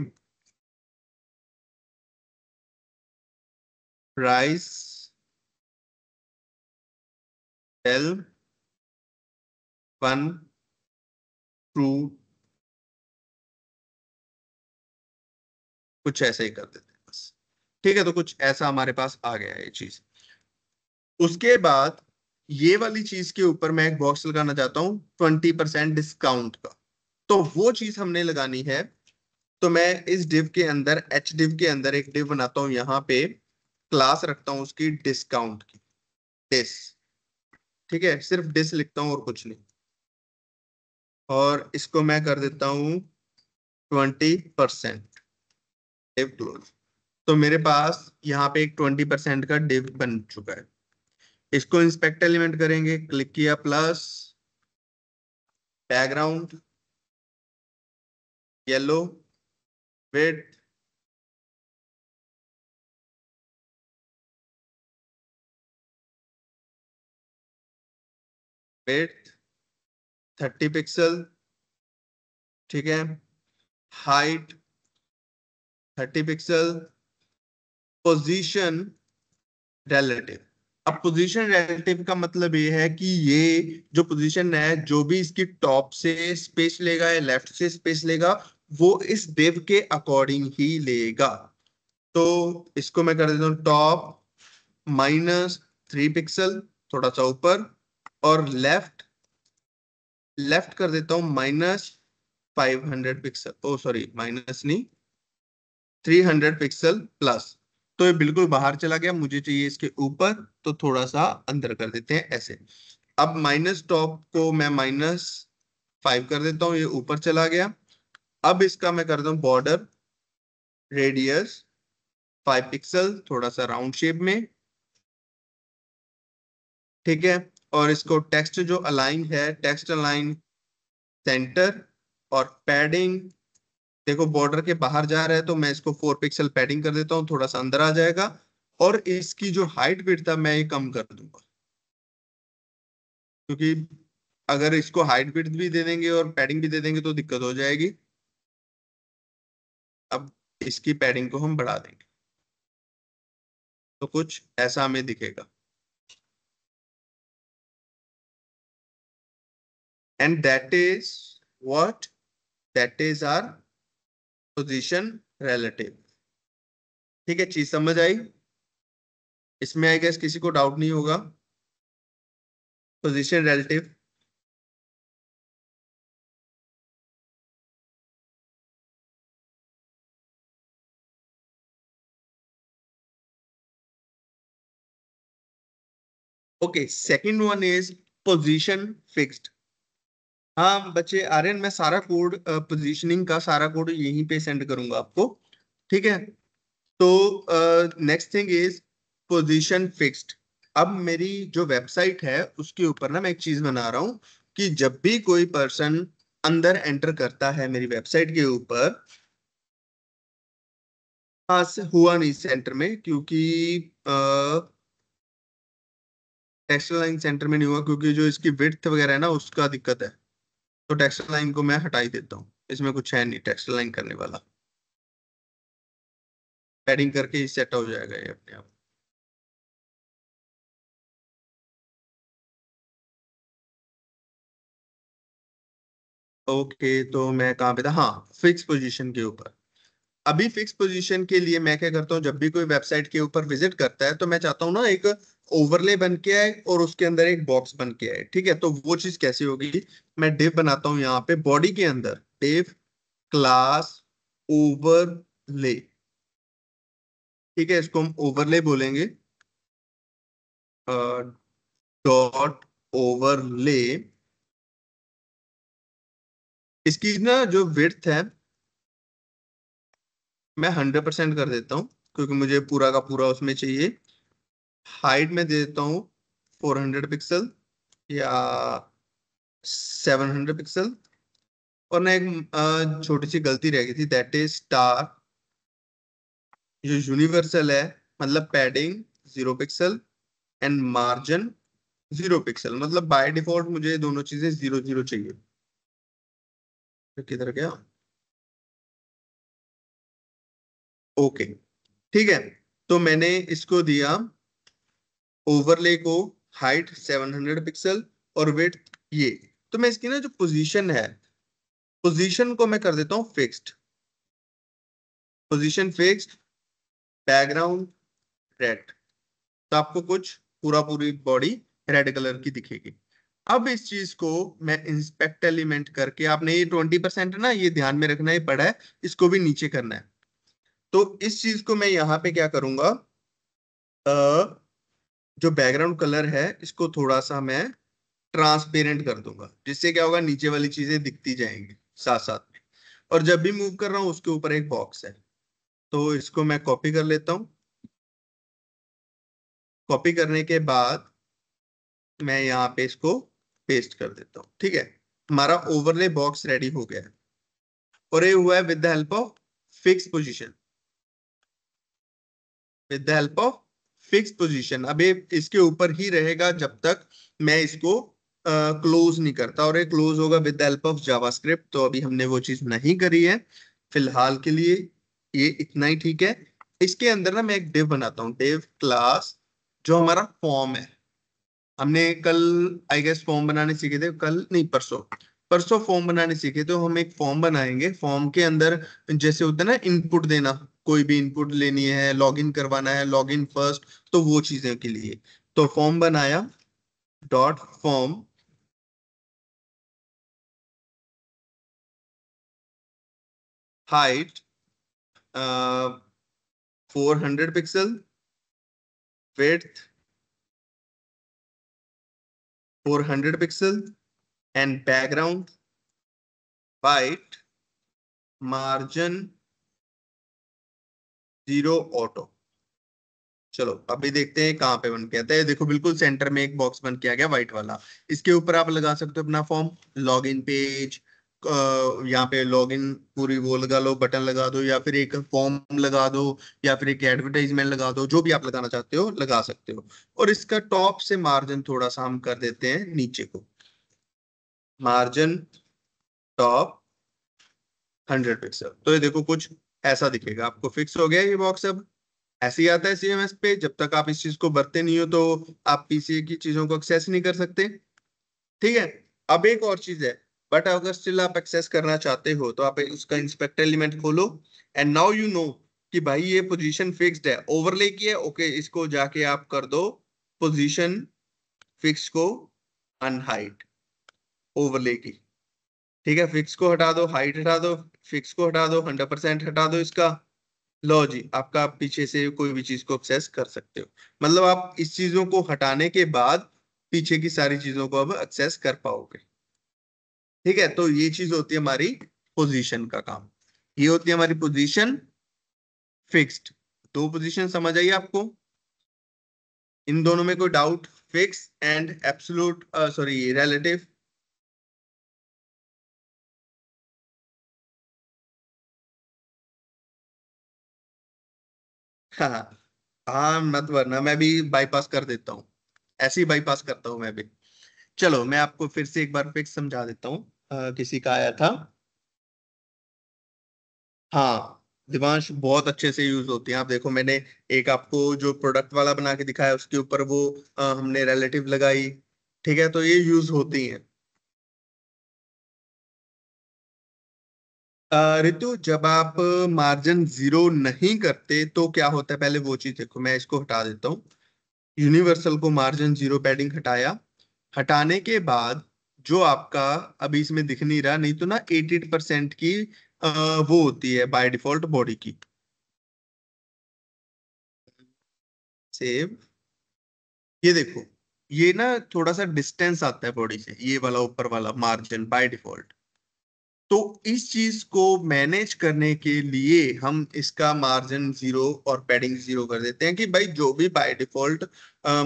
प्राइस डेल 1 ट्रू, कुछ ऐसे ही कर देते हैं बस। ठीक है, तो कुछ ऐसा हमारे पास आ गया है ये चीज। उसके बाद ये वाली चीज के ऊपर मैं एक बॉक्स लगाना चाहता हूँ 20% डिस्काउंट का। तो वो चीज हमने लगानी है। तो मैं इस डिव के अंदर, एच डिव के अंदर एक डिव बनाता हूँ, यहाँ पे क्लास रखता हूँ उसकी डिस्काउंट की, डिस। ठीक है, सिर्फ डिस लिखता हूँ और कुछ नहीं, और इसको मैं कर देता हूँ 20% डिव क्लोज। तो मेरे पास यहाँ पे एक 20% का डिव बन चुका है। इसको इंस्पेक्ट एलिमेंट करेंगे, क्लिक किया plus, background yellow, width width 30 pixel. ठीक है, हाइट 30 पिक्सल। Position relative. अब पोजीशन रिलेटिव का मतलब ये है कि ये जो पोजीशन है, जो भी इसकी टॉप से स्पेस लेगा या लेफ्ट से स्पेस लेगा, वो इस डिव के अकॉर्डिंग ही लेगा। तो इसको मैं कर देता हूँ टॉप -3 पिक्सल, थोड़ा सा ऊपर, और लेफ्ट लेफ्ट कर देता हूँ -500 पिक्सल, ओ सॉरी, माइनस नहीं, 300 पिक्सल प्लस। तो ये बिल्कुल बाहर चला गया, मुझे चाहिए इसके ऊपर, तो थोड़ा सा अंदर कर देते हैं ऐसे। अब माइनस टॉप को मैं -5 कर देता हूँ, ये ऊपर चला गया। अब इसका मैं करता हूँ बॉर्डर रेडियस 5 पिक्सल, थोड़ा सा राउंड शेप में। ठीक है, और इसको टेक्स्ट जो अलाइन है, टेक्स्ट अलाइन सेंटर, और पैडिंग, देखो बॉर्डर के बाहर जा रहा है तो मैं इसको 4 पिक्सल पैडिंग कर देता हूँ, थोड़ा सा अंदर आ जाएगा। और इसकी जो हाइट विड्थ था मैं ये कम कर दूंगा, क्योंकि अगर इसको हाइट विड्थ भी दे देंगे और पैडिंग भी दे देंगे तो दिक्कत हो जाएगी। अब इसकी पैडिंग को हम बढ़ा देंगे, तो कुछ ऐसा हमें दिखेगा। And that is what, that is our position relative. ठीक है, चीज समझ आई? इसमें आई गेस किसी को डाउट नहीं होगा। Position relative. Okay, second one is position fixed. हाँ बच्चे, आर्यन मैं सारा कोड पोजीशनिंग का सारा कोड यहीं पे सेंड करूंगा आपको, ठीक है। तो next thing is position fixed. अब मेरी जो वेबसाइट है उसके ऊपर ना मैं एक चीज बना रहा हूँ कि जब भी कोई पर्सन अंदर एंटर करता है मेरी वेबसाइट के ऊपर, हाँ से हुआ नहीं सेंटर में, क्योंकि टेक्सटाइल लाइन सेंटर में नहीं हुआ क्योंकि जो इसकी विड्थ वगैरह है ना उसका दिक्कत है। तो टेक्सटाइल लाइन को मैं हटा ही देता हूँ, इसमें कुछ है नहीं टेक्सटाइल लाइन करने वाला। पैडिंग करके ही सेट हो जाएगा ये अपने आप। ओके, तो मैं कहाँ पे था, हाँ फिक्स पोजीशन के ऊपर। अभी फिक्स पोजीशन के लिए मैं क्या करता हूँ, जब भी कोई वेबसाइट के ऊपर विजिट करता है तो मैं चाहता हूँ ना एक ओवरले बन के आए और उसके अंदर एक बॉक्स बन के आए, ठीक है। तो वो चीज कैसी होगी, मैं डिव बनाता हूँ यहाँ पे बॉडी के अंदर, डिव क्लास ओवरले, ठीक है, इसको हम ओवरले बोलेंगे। डॉट ओवरले, इसकी ना जो विड्थ है मैं 100% कर देता हूँ क्योंकि मुझे पूरा का पूरा उसमें चाहिए। हाइट में दे देता हूँ 400 पिक्सल या 700 पिक्सल। और ना एक छोटी सी गलती रह गई थी, दैट इज स्टार जो यूनिवर्सल है, मतलब padding 0 pixel and margin 0 pixel, मतलब बाय डिफॉल्ट मुझे दोनों चीजें 0 0 चाहिए। तो किधर गया, ओके, ठीक है। तो मैंने इसको दिया ओवरले को हाइट 700 पिक्सल और विड्थ ये। तो मैं इसकी ना जो पोजीशन है, पोजीशन को मैं कर देता हूँ fixed, position fixed, background red. तो आपको कुछ पूरा पूरी बॉडी रेड कलर की दिखेगी। अब इस चीज को मैं इंस्पेक्ट एलिमेंट करके, आपने ये 20% है ना, ये ध्यान में रखना ही पड़ा है, इसको भी नीचे करना है। तो इस चीज को मैं यहाँ पे क्या करूंगा, जो बैकग्राउंड कलर है इसको थोड़ा सा मैं ट्रांसपेरेंट कर दूंगा, जिससे क्या होगा, नीचे वाली चीजें दिखती जाएंगी साथ साथ में। और जब भी मूव कर रहा हूँ उसके ऊपर एक बॉक्स है, तो इसको मैं कॉपी कर लेता हूँ। कॉपी करने के बाद मैं यहाँ पे इसको पेस्ट कर देता हूँ, ठीक है। हमारा ओवरले बॉक्स रेडी हो गया है और ये हुआ है with the help of fix position, with the help of fix position. अब ये इसके ऊपर ही रहेगा जब तक मैं इसको क्लोज नहीं करता, और ये क्लोज होगा with the help of JavaScript. तो अभी हमने वो चीज नहीं करी है फिलहाल के लिए, ये इतना ही ठीक है। इसके अंदर ना मैं एक डिव बनाता हूँ, डिव क्लास, जो हमारा फॉर्म है। हमने कल आई गेस फॉर्म बनाने सीखे थे, कल नहीं परसों, परसों फॉर्म बनाने सीखे। तो हम एक फॉर्म बनाएंगे, फॉर्म के अंदर जैसे होता है ना इनपुट देना, कोई भी इनपुट लेनी है, लॉगिन करवाना है, लॉगिन फर्स्ट, तो वो चीजें के लिए। तो फॉर्म बनाया, dot form, height 400 pixel, width 400 pixel and background white, margin 0 auto. चलो अभी देखते हैं कहाँ पे बन के आता है। देखो बिल्कुल सेंटर में एक बॉक्स बन के आ गया व्हाइट वाला। इसके ऊपर आप लगा सकते हो अपना फॉर्म, लॉगिन पेज, यहाँ पे लॉगिन पूरी वो लगा लो, बटन लगा दो, या फिर एक फॉर्म लगा दो, या फिर एक एडवर्टाइजमेंट लगा दो, जो भी आप लगाना चाहते हो लगा सकते हो। और इसका टॉप से मार्जिन थोड़ा सा हम कर देते हैं नीचे को, मार्जिन टॉप 100 पिक्सल। तो ये देखो कुछ ऐसा दिखेगा आपको, फिक्स हो गया ये बॉक्स। अब ऐसे ही आता है सीएमएस पे, जब तक आप इस चीज को बरते नहीं हो तो आप पीसीए की चीजों को एक्सेस नहीं कर सकते, ठीक है। अब एक और चीज है, बट अगर स्टिल आप एक्सेस करना चाहते हो तो आप उसका इंस्पेक्टर एलिमेंट खोलो, एंड नाउ यू नो कि भाई ये पोजीशन फिक्स्ड है, ओवरले की है, ओके, इसको जाके आप कर दो पोजीशन फिक्स को अनहाइड, ओवरले की, ठीक है। फिक्स को हटा दो, हाइट हटा दो, फिक्स को हटा दो, 100% हटा दो इसका, लो जी, आपका आप पीछे से कोई भी चीज को एक्सेस कर सकते हो। मतलब आप इस चीजों को हटाने के बाद पीछे की सारी चीजों को अब एक्सेस कर पाओगे। ठीक है, तो ये चीज होती है हमारी पोजीशन का काम। ये होती है हमारी पोजीशन फिक्स्ड। दो पोजीशन समझ आई आपको? इन दोनों में कोई doubt? Fix and absolute, sorry relative. हाँ हाँ, मत वरना मैं भी बाईपास कर देता हूँ। ऐसे ही बाईपास करता हूँ मैं भी। चलो मैं आपको फिर से एक बार फिक्स समझा देता हूँ। किसी का आया था। हाँ, दिवांश बहुत अच्छे से यूज होती है। आप देखो, मैंने एक आपको जो प्रोडक्ट वाला बना के दिखाया उसके ऊपर वो हमने रिलेटिव लगाई। ठीक है, तो ये यूज होती हैं। रितु, जब आप मार्जिन जीरो नहीं करते तो क्या होता है, पहले वो चीज देखो। मैं इसको हटा देता हूँ। यूनिवर्सल को मार्जिन जीरो पैडिंग हटाया। हटाने के बाद जो आपका अभी इसमें दिख नहीं रहा, नहीं तो ना 88% की वो होती है बाय डिफॉल्ट बॉडी की। सेव। ये देखो, ये ना थोड़ा सा डिस्टेंस आता है बॉडी से, ये वाला ऊपर वाला मार्जिन बाय डिफॉल्ट। तो इस चीज को मैनेज करने के लिए हम इसका मार्जिन जीरो और पैडिंग जीरो कर देते हैं कि भाई जो भी बाय डिफॉल्ट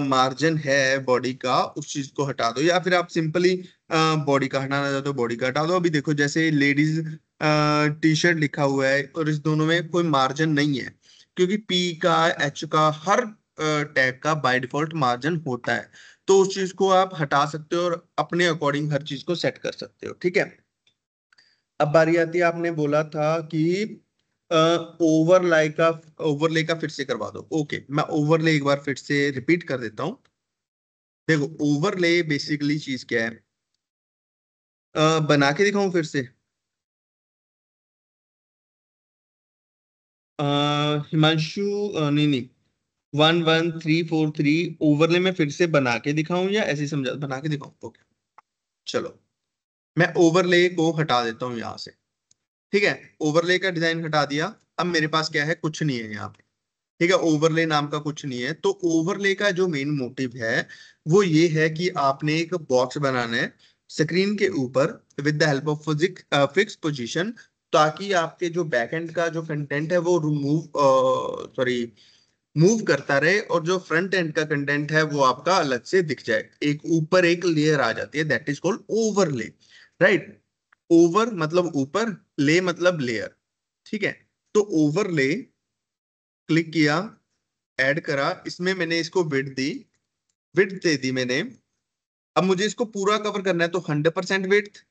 मार्जिन है बॉडी का, उस चीज को हटा दो। या फिर आप सिंपली बॉडी का हटाना चाहते हो, बॉडी का हटा दो। अभी देखो, जैसे लेडीज टी शर्ट लिखा हुआ है और इस दोनों में कोई मार्जिन नहीं है, क्योंकि पी का, एच का, हर टैग का बाय डिफॉल्ट मार्जिन होता है। तो उस चीज को आप हटा सकते हो और अपने अकॉर्डिंग हर चीज को सेट कर सकते हो। ठीक है, अब बारी आती है, आपने बोला था कि ओवरले का फिर से करवा दो। ओके, मैं ओवरले एक बार फिर से रिपीट कर देता हूँ। देखो, ओवरले बेसिकली चीज क्या है? बना के दिखाऊं फिर से? हिमांशु, नहीं नहीं, 11343 ओवरले में फिर से बना के दिखाऊं या ऐसे ही समझा, बना के दिखाऊं? ओके, चलो मैं ओवरले को हटा देता हूँ यहाँ से। ठीक है, ओवरले का डिजाइन हटा दिया। अब मेरे पास क्या है, कुछ नहीं है यहाँ पे। ठीक है, ओवरले नाम का कुछ नहीं है। तो ओवरले का जो मेन मोटिव है वो ये है कि आपने एक बॉक्स बनाना है स्क्रीन के ऊपर with the help of fix position, ताकि आपके जो बैकएंड का जो कंटेंट है वो सॉरी मूव करता रहे, और जो फ्रंट एंड का कंटेंट है वो आपका अलग से दिख जाए। एक ऊपर एक लेयर आ जाती है, that is called overlay. Right? Over मतलब ऊपर, ले मतलब लेयर। ठीक है, तो ओवरले क्लिक किया, ऐड करा, इसमें मैंने इसको विड्थ दी, विड्थ दे दी मैंने। अब मुझे इसको पूरा कवर करना है तो 100% विड्थ।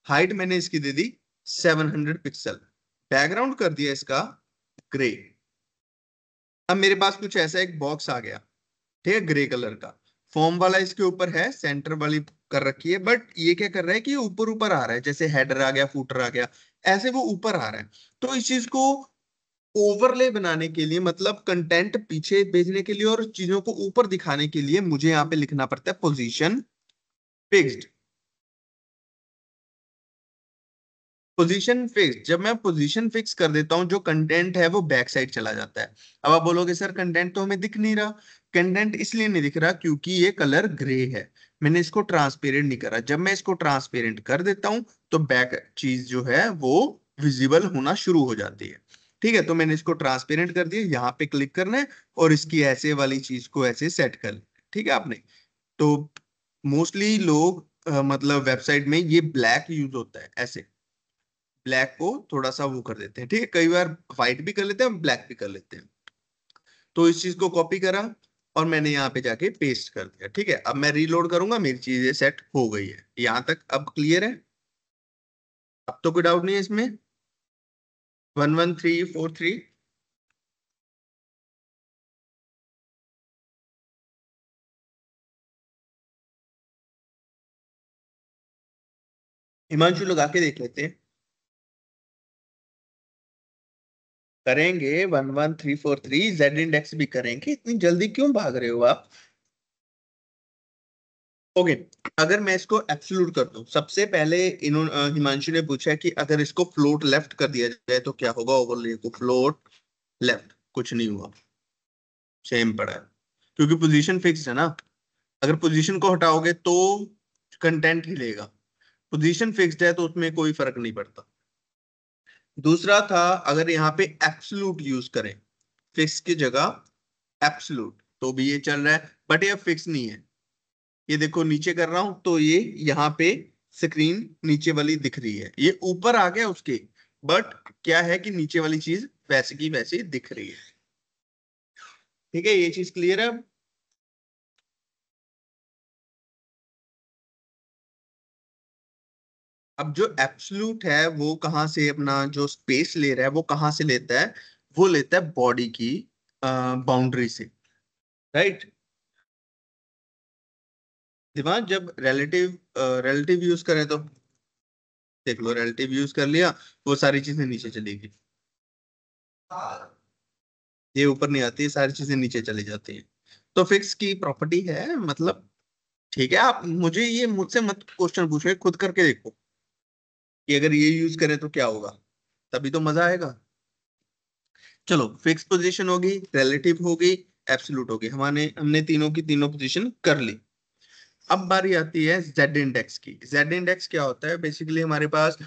हाइट मैंने इसकी दे दी 700 पिक्सल। बैकग्राउंड कर दिया इसका ग्रे। अब मेरे पास कुछ ऐसा एक बॉक्स आ गया, ठीक है, ग्रे कलर का। फॉर्म वाला इसके ऊपर है, सेंटर वाली कर रखी है, बट ये क्या कर रहा है कि ये ऊपर ऊपर आ रहा है, जैसे हेडर आ गया, फूटर आ गया, ऐसे वो ऊपर आ रहा है। तो इस चीज को ओवरले बनाने के लिए, मतलब कंटेंट पीछे भेजने के लिए और चीजों को ऊपर दिखाने के लिए, मुझे यहाँ पे लिखना पड़ता है पोजीशन फिक्स्ड। पोजीशन फिक्स, जब मैं पोजीशन फिक्स कर देता हूँ, जो कंटेंट है वो बैक साइड चला जाता है। अब आप बोलोगे सर कंटेंट तो हमें दिख नहीं रहा। कंटेंट इसलिए नहीं दिख रहा क्योंकि ये कलर ग्रे है। मैंने इसको ट्रांसपेरेंट नहीं करा। जब मैं इसको ट्रांसपेरेंट कर देता हूँ तो बैक चीज जो है वो विजिबल होना शुरू हो जाती है। ठीक है, तो मैंने इसको ट्रांसपेरेंट कर दिया, यहाँ पे क्लिक करना है और इसकी ऐसे वाली चीज को ऐसे सेट कर लिया। ठीक है आपने। तो मोस्टली लोग मतलब वेबसाइट में ये ब्लैक यूज होता है, ऐसे ब्लैक को थोड़ा सा वो कर देते हैं। ठीक है, कई बार व्हाइट भी कर लेते हैं, ब्लैक भी कर लेते हैं। तो इस चीज को कॉपी करा और मैंने यहाँ पे जाके पेस्ट कर दिया। ठीक है, अब मैं रीलोड करूंगा, मेरी चीजें सेट हो गई है यहाँ तक। अब क्लियर है? अब तो कोई डाउट नहीं है इसमें? 11343। हिमांशु लगा के देख लेते हैं। करेंगे, 11343 जेड इंडेक्स भी करेंगे। इतनी जल्दी क्यों भाग रहे हो आप? ओके, अगर मैं इसको एब्सोल्यूट कर दूं, सबसे पहले इन्होंने हिमांशु ने पूछा कि अगर इसको फ्लोट लेफ्ट कर दिया जाए तो क्या होगा, ओवरले को फ्लोट लेफ्ट, कुछ नहीं हुआ, सेम पड़ा है, क्योंकि पोजीशन फिक्स है ना। अगर पोजीशन को हटाओगे तो कंटेंट हिलेगा, पोजीशन फिक्स्ड है तो उसमें कोई फर्क नहीं पड़ता। दूसरा था, अगर यहाँ पे एब्सोल्यूट यूज करें फिक्स की जगह एब्सोल्यूट, तो भी ये चल रहा है, बट ये फिक्स नहीं है। ये देखो नीचे कर रहा हूं तो ये यहाँ पे स्क्रीन नीचे वाली दिख रही है, ये ऊपर आ गया उसके, बट क्या है कि नीचे वाली चीज वैसे की वैसे दिख रही है। ठीक है, ये चीज क्लियर है अब। अब जो एब्सोल्यूट है वो कहाँ से अपना जो स्पेस ले रहा है वो कहाँ से लेता है, वो लेता है बॉडी की बाउंड्री से, राइट। दिमाग जब रिलेटिव रिलेटिव यूज करें तो देख लो, रिलेटिव यूज कर लिया, वो सारी चीजें नीचे चलेगी, ये ऊपर नहीं आती, सारी चीजें नीचे चली जाती हैं। तो फिक्स की प्रॉपर्टी है, मतलब ठीक है, आप मुझे ये मुझसे मत क्वेश्चन पूछो, खुद करके देखो कि अगर ये यूज करें तो क्या होगा, तभी तो मजा आएगा। चलो, फिक्स पोजीशन होगी, रिलेटिव होगी, एब्सोल्यूट होगी, हमारे हमने तीनों की तीनों पोजीशन कर ली। अब बारी आती है जेड इंडेक्स की। जेड इंडेक्स क्या होता है, बेसिकली हमारे पास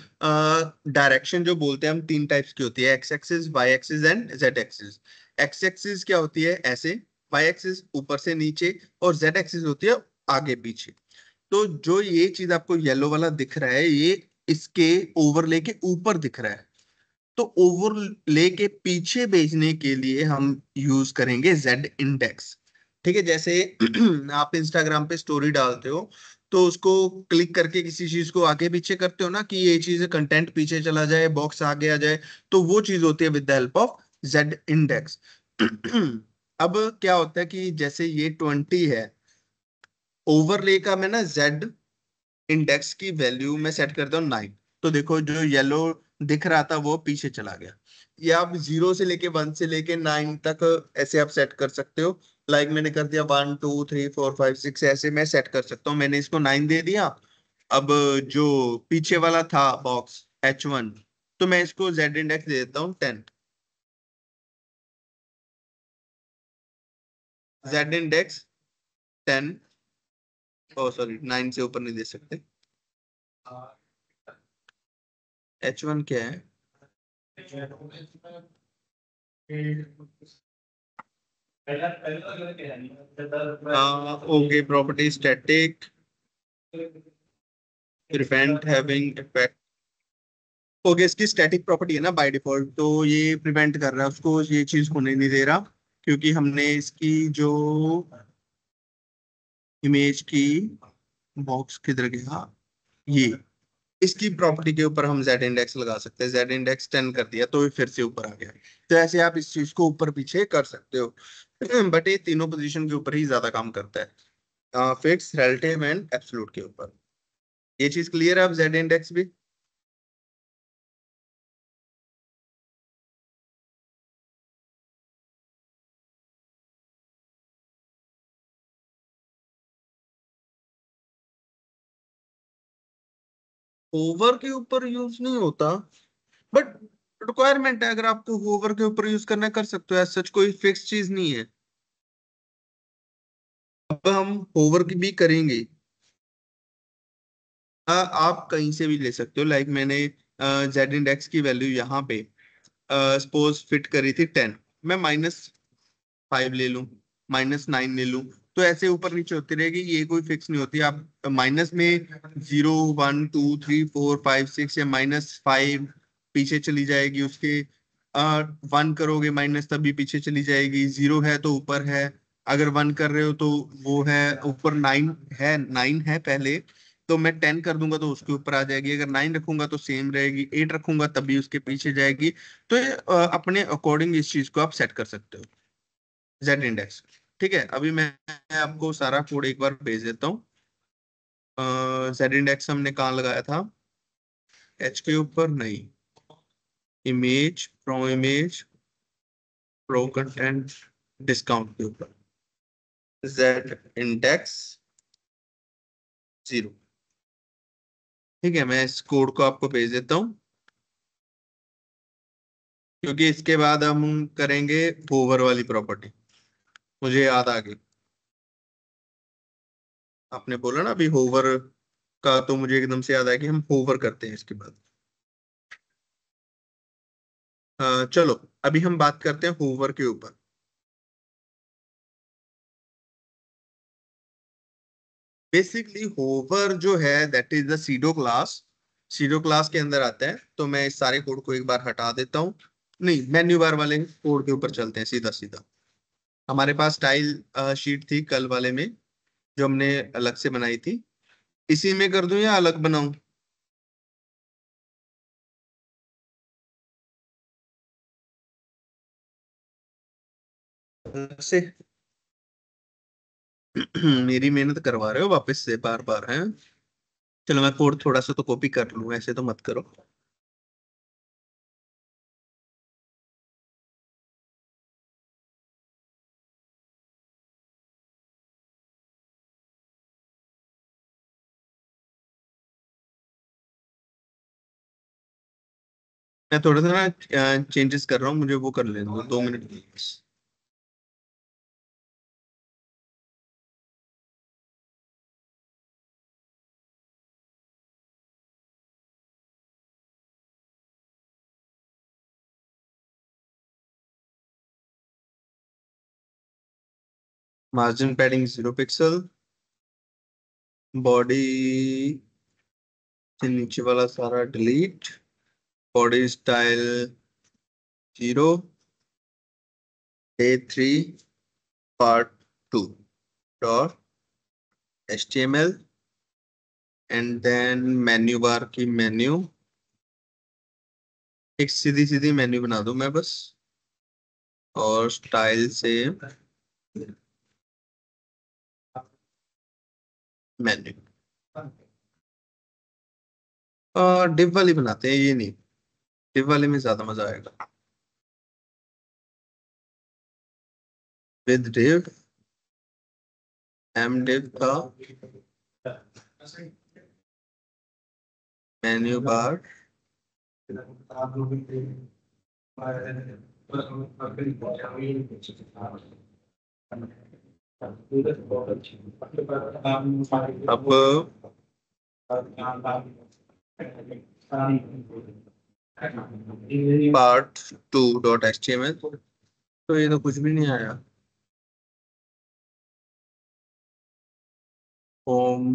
डायरेक्शन जो बोलते हैं हम तीन टाइप्स की होती है, x axis, y axis and z axis. X axis क्या होती है, ऐसे, वाई एक्सिस ऊपर से नीचे, और जेड एक्सिस होती है आगे पीछे। तो जो ये चीज आपको येलो वाला दिख रहा है, ये इसके ओवरले के ऊपर दिख रहा है, तो ओवरले के पीछे भेजने के लिए हम यूज करेंगे जेड इंडेक्स। ठीक है, जैसे आप इंस्टाग्राम पे स्टोरी डालते हो, तो उसको क्लिक करके किसी चीज को आगे पीछे करते हो ना, कि ये चीज कंटेंट पीछे चला जाए, बॉक्स आगे आ जाए, तो वो चीज होती है with the help of Z index. अब क्या होता है कि जैसे ये 20 है, ओवरले का मैं ना जेड इंडेक्स की वैल्यू मैं सेट करता हूँ 9, तो देखो जो येलो दिख रहा था वो पीछे चला गया। ये आप 0 से लेके 1 से लेके 9 तक ऐसे आप सेट कर सकते हो। लाइक मैंने कर दिया 1 2 3 4 5 6, ऐसे मैं सेट कर सकता हूँ, मैंने इसको 9 दे दिया। अब जो पीछे वाला था बॉक्स H1, तो मैं इसको जेड इंडेक्स दे देता हूँ 10। जेड इंडेक्स 10, ओ सॉरी 9 से ऊपर नहीं दे सकते। H1 क्या है? Okay, property static prevent having effect. Okay, इसकी स्टैटिक प्रॉपर्टी है ना बाय डिफॉल्ट, तो ये प्रिवेंट कर रहा है उसको, ये चीज होने नहीं दे रहा, क्योंकि हमने इसकी जो इमेज की बॉक्स किधर गया, ये इसकी प्रॉपर्टी के ऊपर हम जेड इंडेक्स लगा सकते हैं, जेड इंडेक्स 10 कर दिया तो ये फिर से ऊपर आ गया। तो ऐसे आप इस चीज को ऊपर पीछे कर सकते हो। बट ये तीनों पोजीशन के ऊपर ही ज्यादा काम करता है, फिक्स, रिलेटिव एंड एब्सोल्यूट के ऊपर। ये चीज क्लियर है अब जेड इंडेक्स भी। होवर के ऊपर यूज नहीं होता, बट रिक्वायरमेंट है, अगर आपको होवर के ऊपर यूज करना है, कर सकते हो, सच कोई फिक्स चीज नहीं है। अब हम होवर की भी करेंगे, आप कहीं से भी ले सकते हो, लाइक मैंने जेड इंडेक्स की वैल्यू यहाँ पे सपोज फिट करी थी 10, मैं -5 ले लूं, -9 ले लूं, तो ऐसे ऊपर नीचे होती रहेगी, ये कोई फिक्स नहीं होती। आप माइनस में 0 1 2 3 4 5 6 या -5 पीछे चली जाएगी उसके, 1 करोगे माइनस तभी पीछे चली जाएगी, 0 है तो ऊपर है, अगर 1 कर रहे हो तो वो है ऊपर, 9 है पहले, तो मैं 10 कर दूंगा तो उसके ऊपर आ जाएगी, अगर 9 रखूंगा तो सेम रहेगी, 8 रखूंगा तभी उसके पीछे जाएगी। तो ये अपने अकॉर्डिंग इस चीज को आप सेट कर सकते हो, जेड इंडेक्स। ठीक है, अभी मैं आपको सारा कोड एक बार भेज देता हूँ। जेड इंडेक्स हमने कहाँ लगाया था, एच के ऊपर नहीं, इमेज प्रो कंटेंट डिस्काउंट के ऊपर, जेड इंडेक्स 0। ठीक है, मैं इस कोड को आपको भेज देता हूँ। क्योंकि इसके बाद हम करेंगे होवर वाली प्रॉपर्टी। मुझे याद आ गई, आपने बोला ना अभी होवर का, तो मुझे एकदम से याद आया कि हम होवर करते हैं इसके बाद। चलो, अभी हम बात करते हैं होवर के ऊपर। बेसिकली होवर जो है that is the pseudo class. Pseudo class के अंदर आता है, तो मैं इस सारे कोड को एक बार हटा देता हूँ। नहीं, मेन्यू बार वाले कोड के ऊपर चलते हैं सीधा सीधा। हमारे पास स्टाइल शीट थी कल वाले में, जो हमने अलग से बनाई थी। इसी में कर दूं या अलग बनाऊं? अलग से। मेरी मेहनत करवा रहे हो वापस से बार बार, हैं? चलो मैं कोड थोड़ा सा तो कॉपी कर लूं, ऐसे तो मत करो। मैं थोड़ा सा ना चेंजेस कर रहा हूँ, मुझे वो कर लेने दो, 2 मिनट बस। Margin padding 0 pixel. बॉडी से नीचे वाला सारा delete. Body style 0। Day 3 part 2 dot HTML। And then menu bar की मेन्यू, एक सीधी सीधी मेन्यू बना दूं मैं बस। और स्टाइल से मेन्यू। और डिव वाली बनाते हैं, ये नहीं, डिव वाले में ज्यादा मजा आएगा। विद डिव, एम डिव का मेन्यू बार। अब Part 2 डॉट HTML। तो ये तो कुछ भी नहीं आया। होम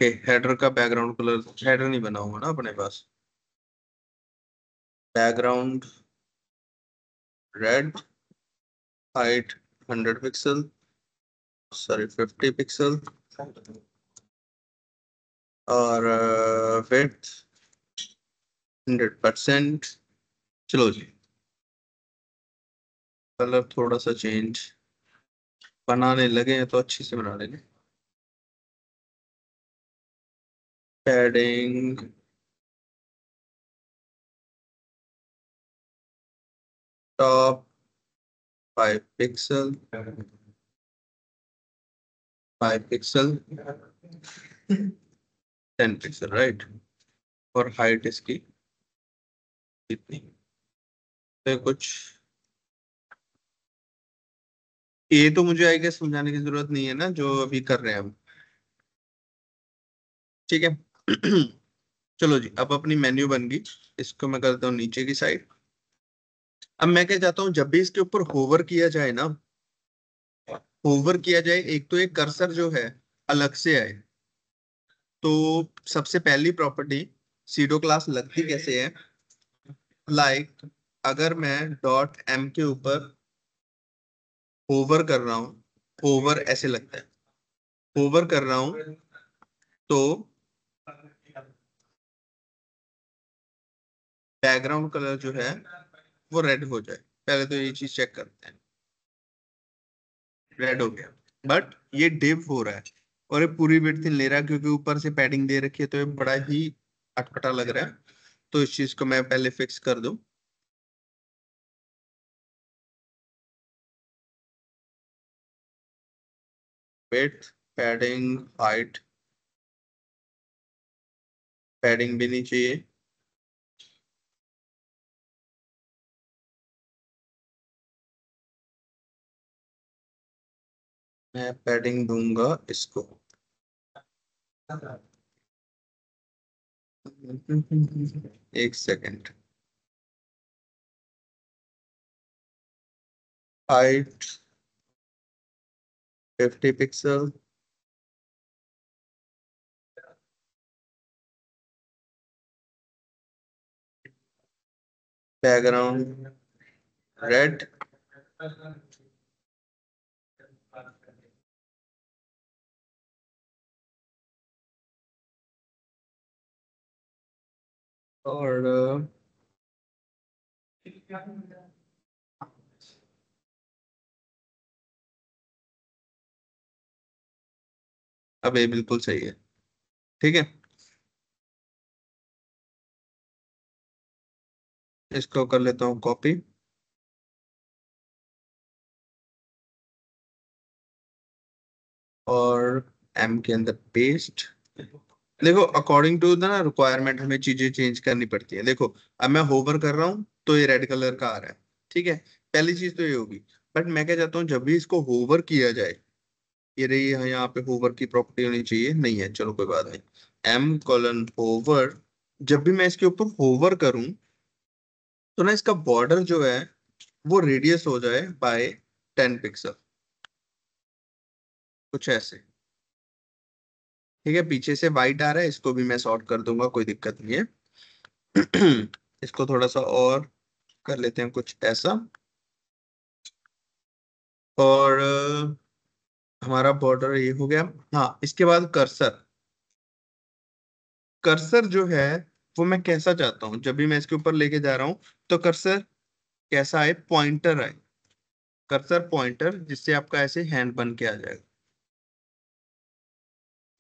के हेडर का बैकग्राउंड कलर, हेडर नहीं बना हुआ ना अपने पास। Background red, height 100 pixel, sorry 50 pixel, और विड्थ 100%। चलो जी, कलर थोड़ा सा चेंज, बनाने लगे हैं तो अच्छी से बना लेंगे। Padding top 5 pixel, 5 pixel, 10 pixel, right. और हाइट इसकी कितनी? तो कुछ, ये तो मुझे आई गेस समझाने की जरूरत नहीं है ना, जो अभी कर रहे हैं हम। ठीक है। चलो जी, अब अपनी मेन्यू बन गई। इसको मैं करता हूँ नीचे की साइड। अब मैं क्या चाहता हूँ, जब भी इसके ऊपर होवर किया जाए ना, होवर किया जाए, एक तो एक कर्सर जो है अलग से आए। तो सबसे पहली प्रॉपर्टी सीडो क्लास लगती कैसे है? लाइक, अगर मैं .m के ऊपर होवर कर रहा हूँ, होवर ऐसे लगता है, होवर कर रहा हूँ, तो बैकग्राउंड कलर जो है वो रेड हो जाए। पहले तो ये चीज चेक करते हैं। रेड हो गया, बट ये डिव हो रहा है और ये पूरी विड्थ ले रहा है, क्योंकि ऊपर से पैडिंग दे रखी है, तो ये बड़ा ही अटपटा लग रहा है। तो इस चीज को मैं पहले फिक्स कर दूं। विड्थ, पैडिंग, हाइट, पैडिंग भी नहीं चाहिए। मैं पैडिंग दूंगा इसको। एक second. Height 50 pixel. Background red. और अब ये बिल्कुल सही है। ठीक है, इसको कर लेता हूँ कॉपी। और एम के अंदर पेस्ट। देखो, अकॉर्डिंग टू द ना रिक्वायरमेंट हमें चीजें चेंज करनी पड़ती है। देखो, अब मैं होवर कर रहा हूँ तो ये रेड कलर का आ रहा है। ठीक है, पहली चीज तो ये होगी। बट मैं क्या चाहता हूँ, जब भी इसको होवर किया जाए, ये रही है यहाँ पे होवर की प्रॉपर्टी होनी चाहिए, नहीं है, चलो कोई बात नहीं। M colon hover. जब भी मैं इसके ऊपर होवर करूं तो ना इसका बॉर्डर जो है वो रेडियस हो जाए बाय 10 पिक्सल, कुछ ऐसे। ठीक है, पीछे से वाइट आ रहा है, इसको भी मैं सॉर्ट कर दूंगा, कोई दिक्कत नहीं है। इसको थोड़ा सा और कर लेते हैं कुछ ऐसा। और हमारा बॉर्डर ये हो गया। हाँ, इसके बाद कर्सर। कर्सर जो है वो मैं कैसा चाहता हूँ, जब भी मैं इसके ऊपर लेके जा रहा हूँ तो कर्सर कैसा आए, पॉइंटर आए। कर्सर पॉइंटर, जिससे आपका ऐसे हैंड बन के आ जाएगा।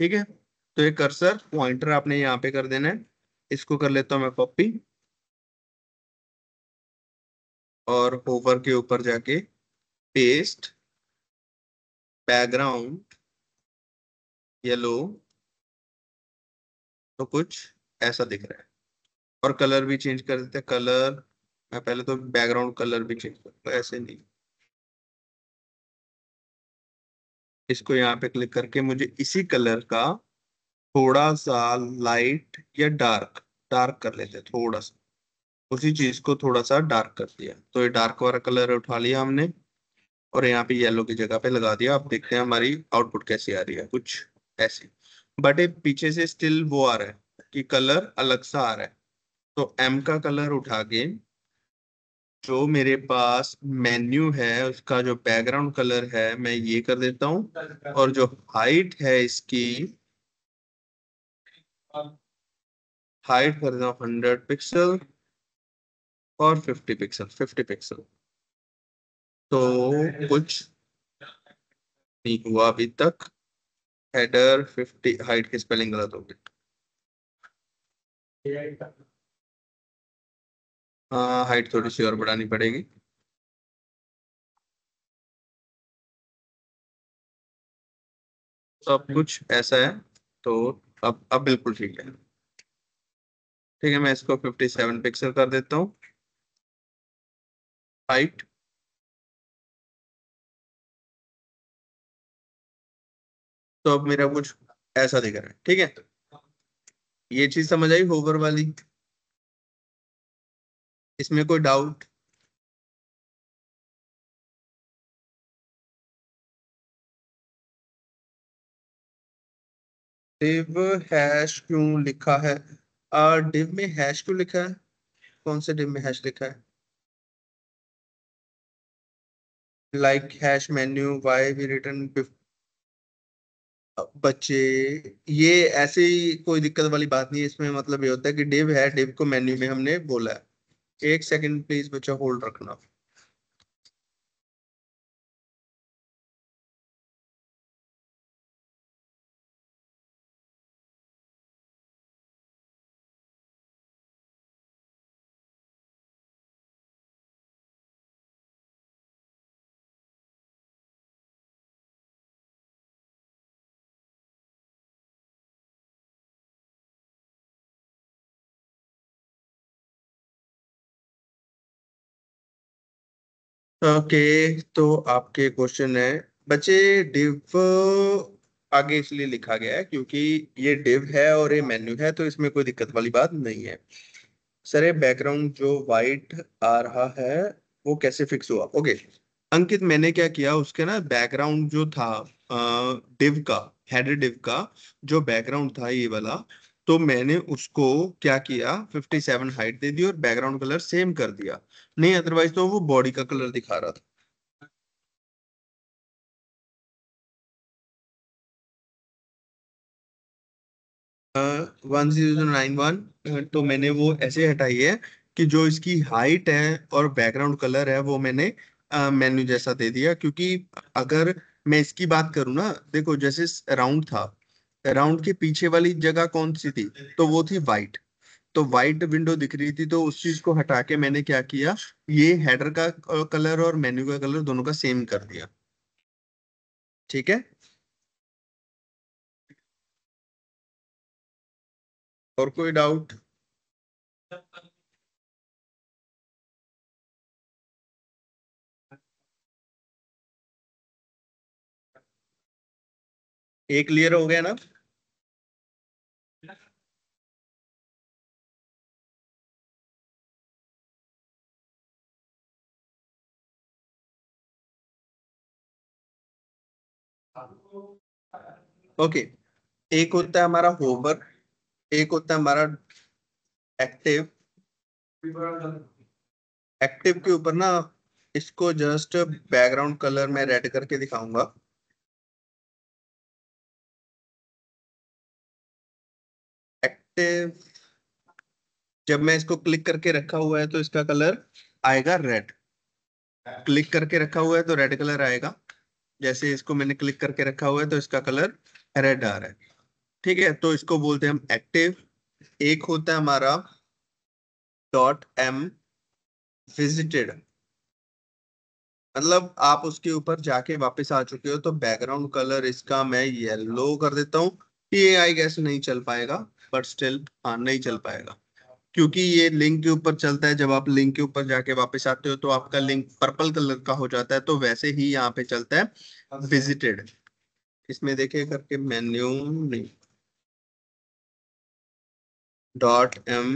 ठीक है, तो ये कर्सर पॉइंटर आपने यहाँ पे कर देना है। इसको कर लेता हूँ मैं कॉपी। और होवर के ऊपर जाके पेस्ट। Background yellow. तो कुछ ऐसा दिख रहा है। और कलर भी चेंज कर देते हैं, कलर। मैं पहले तो बैकग्राउंड कलर भी चेंज करता हूँ, ऐसे नहीं। इसको यहाँ पे क्लिक करके मुझे इसी कलर का थोड़ा सा लाइट या डार्क, डार्क कर लेते हैं थोड़ा सा। उसी चीज को थोड़ा सा डार्क कर दिया, तो ये डार्क वाला कलर उठा लिया हमने। और यहाँ पे येलो की जगह पे लगा दिया। अब देखते हैं हमारी आउटपुट कैसी आ रही है, कुछ ऐसी। बट ये पीछे से स्टिल वो आ रहा है कि कलर अलग सा आ रहा है। तो एम का कलर उठा के, जो मेरे पास मेन्यू है उसका जो बैकग्राउंड कलर है, मैं ये कर देता हूँ। और जो हाइट है इसकी, हाइट कर देता हूँ 100 पिक्सल। और 50 पिक्सल, 50 पिक्सल। तो कुछ नहीं हुआ अभी तक। हेडर 50, हाइट की स्पेलिंग गलत हो गई। हाँ, हाइट थोड़ी सी और बढ़ानी पड़ेगी। सब कुछ ऐसा है। तो अब बिल्कुल ठीक है। ठीक है, मैं इसको 57 पिक्सल कर देता हूँ। हाइट। तो अब मेरा कुछ ऐसा दिख रहा है। ठीक है, ये चीज समझ आई होवर वाली। इसमें कोई डाउट? डिव हैश क्यों लिखा है? डिव में हैश क्यों लिखा है? कौन से डिव में हैश लिखा है? लाइक हैश मेन्यू वाई भी रिटर्न। बच्चे, ये ऐसे ही कोई दिक्कत वाली बात नहीं है इसमें। मतलब ये होता है कि डिव है, डिव को मेन्यू में हमने बोला है। एक सेकंड प्लीज बच्चा, होल्ड रखना। ओके, तो आपके क्वेश्चन है बच्चे, डिव आगे इसलिए लिखा गया है क्योंकि ये डिव है और ये मेन्यू है, तो इसमें कोई दिक्कत वाली बात नहीं है। सर ये बैकग्राउंड जो वाइट आ रहा है वो कैसे फिक्स हुआ? ओके अंकित, मैंने क्या किया, उसके ना बैकग्राउंड जो था डिव का, हेडर डिव का जो बैकग्राउंड था ये वाला, तो मैंने उसको क्या किया, 57 हाइट दे दी और बैकग्राउंड कलर सेम कर दिया। नहीं अदरवाइज तो वो बॉडी का कलर दिखा रहा था। 1091, तो मैंने वो ऐसे हटाई है कि जो इसकी हाइट है और बैकग्राउंड कलर है वो मैंने मेन्यू जैसा दे दिया, क्योंकि अगर मैं इसकी बात करूँ ना, देखो जैसे राउंड था, राउंड के पीछे वाली जगह कौन सी थी, तो वो थी वाइट। तो वाइट विंडो दिख रही थी, तो उस चीज को हटा के मैंने क्या किया, ये हेडर का कलर और मेन्यू का कलर दोनों का सेम कर दिया। ठीक है, और कोई डाउट? एक क्लियर हो गया ना? ओके, एक होता है हमारा होवर, एक होता है हमारा एक्टिव। एक्टिव के ऊपर ना, इसको जस्ट बैकग्राउंड कलर में रेड करके दिखाऊंगा। एक्टिव, जब मैं इसको क्लिक करके रखा हुआ है तो इसका कलर आएगा रेड। क्लिक करके रखा हुआ है तो रेड कलर आएगा। जैसे इसको मैंने क्लिक करके रखा हुआ है तो इसका कलर रेड आ रहा है। ठीक है, तो इसको बोलते हैं हम एक्टिव। एक होता है हमारा डॉट एम विजिटेड, मतलब आप उसके ऊपर जाके वापस आ चुके हो, तो बैकग्राउंड कलर इसका मैं येलो कर देता हूँ। ये आई गेस नहीं चल पाएगा, बट स्टिल हाँ नहीं चल पाएगा, क्योंकि ये लिंक के ऊपर चलता है। जब आप लिंक के ऊपर जाके वापस आते हो तो आपका लिंक पर्पल कलर का हो जाता है, तो वैसे ही यहाँ पे चलता है विजिटेड। इसमें देखिए करके मेन्यू नहीं, dot M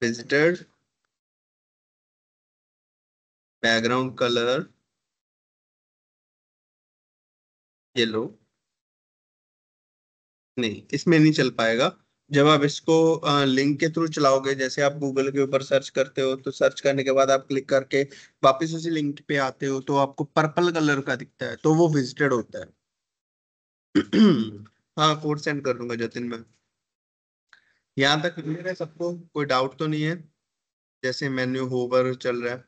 visited, background colour yellow. नहीं इसमें नहीं चल पाएगा। जब आप इसको लिंक के थ्रू चलाओगे, जैसे आप गूगल के ऊपर सर्च करते हो, तो सर्च करने के बाद आप क्लिक करके वापस उसी लिंक पे आते हो तो आपको पर्पल कलर का दिखता है, तो वो विजिटेड होता है। हाँ कोड सेंड कर दूंगा जतिन में। यहाँ तक क्लियर है सबको, कोई डाउट तो नहीं है? जैसे मेन्यू होवर चल रहा है।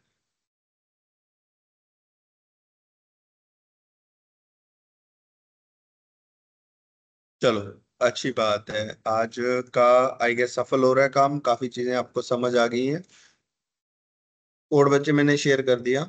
चलो, अच्छी बात है। आज का आई गेस सफल हो रहा है काम, काफी चीजें आपको समझ आ गई हैं। कोड बच्चे मैंने शेयर कर दिया।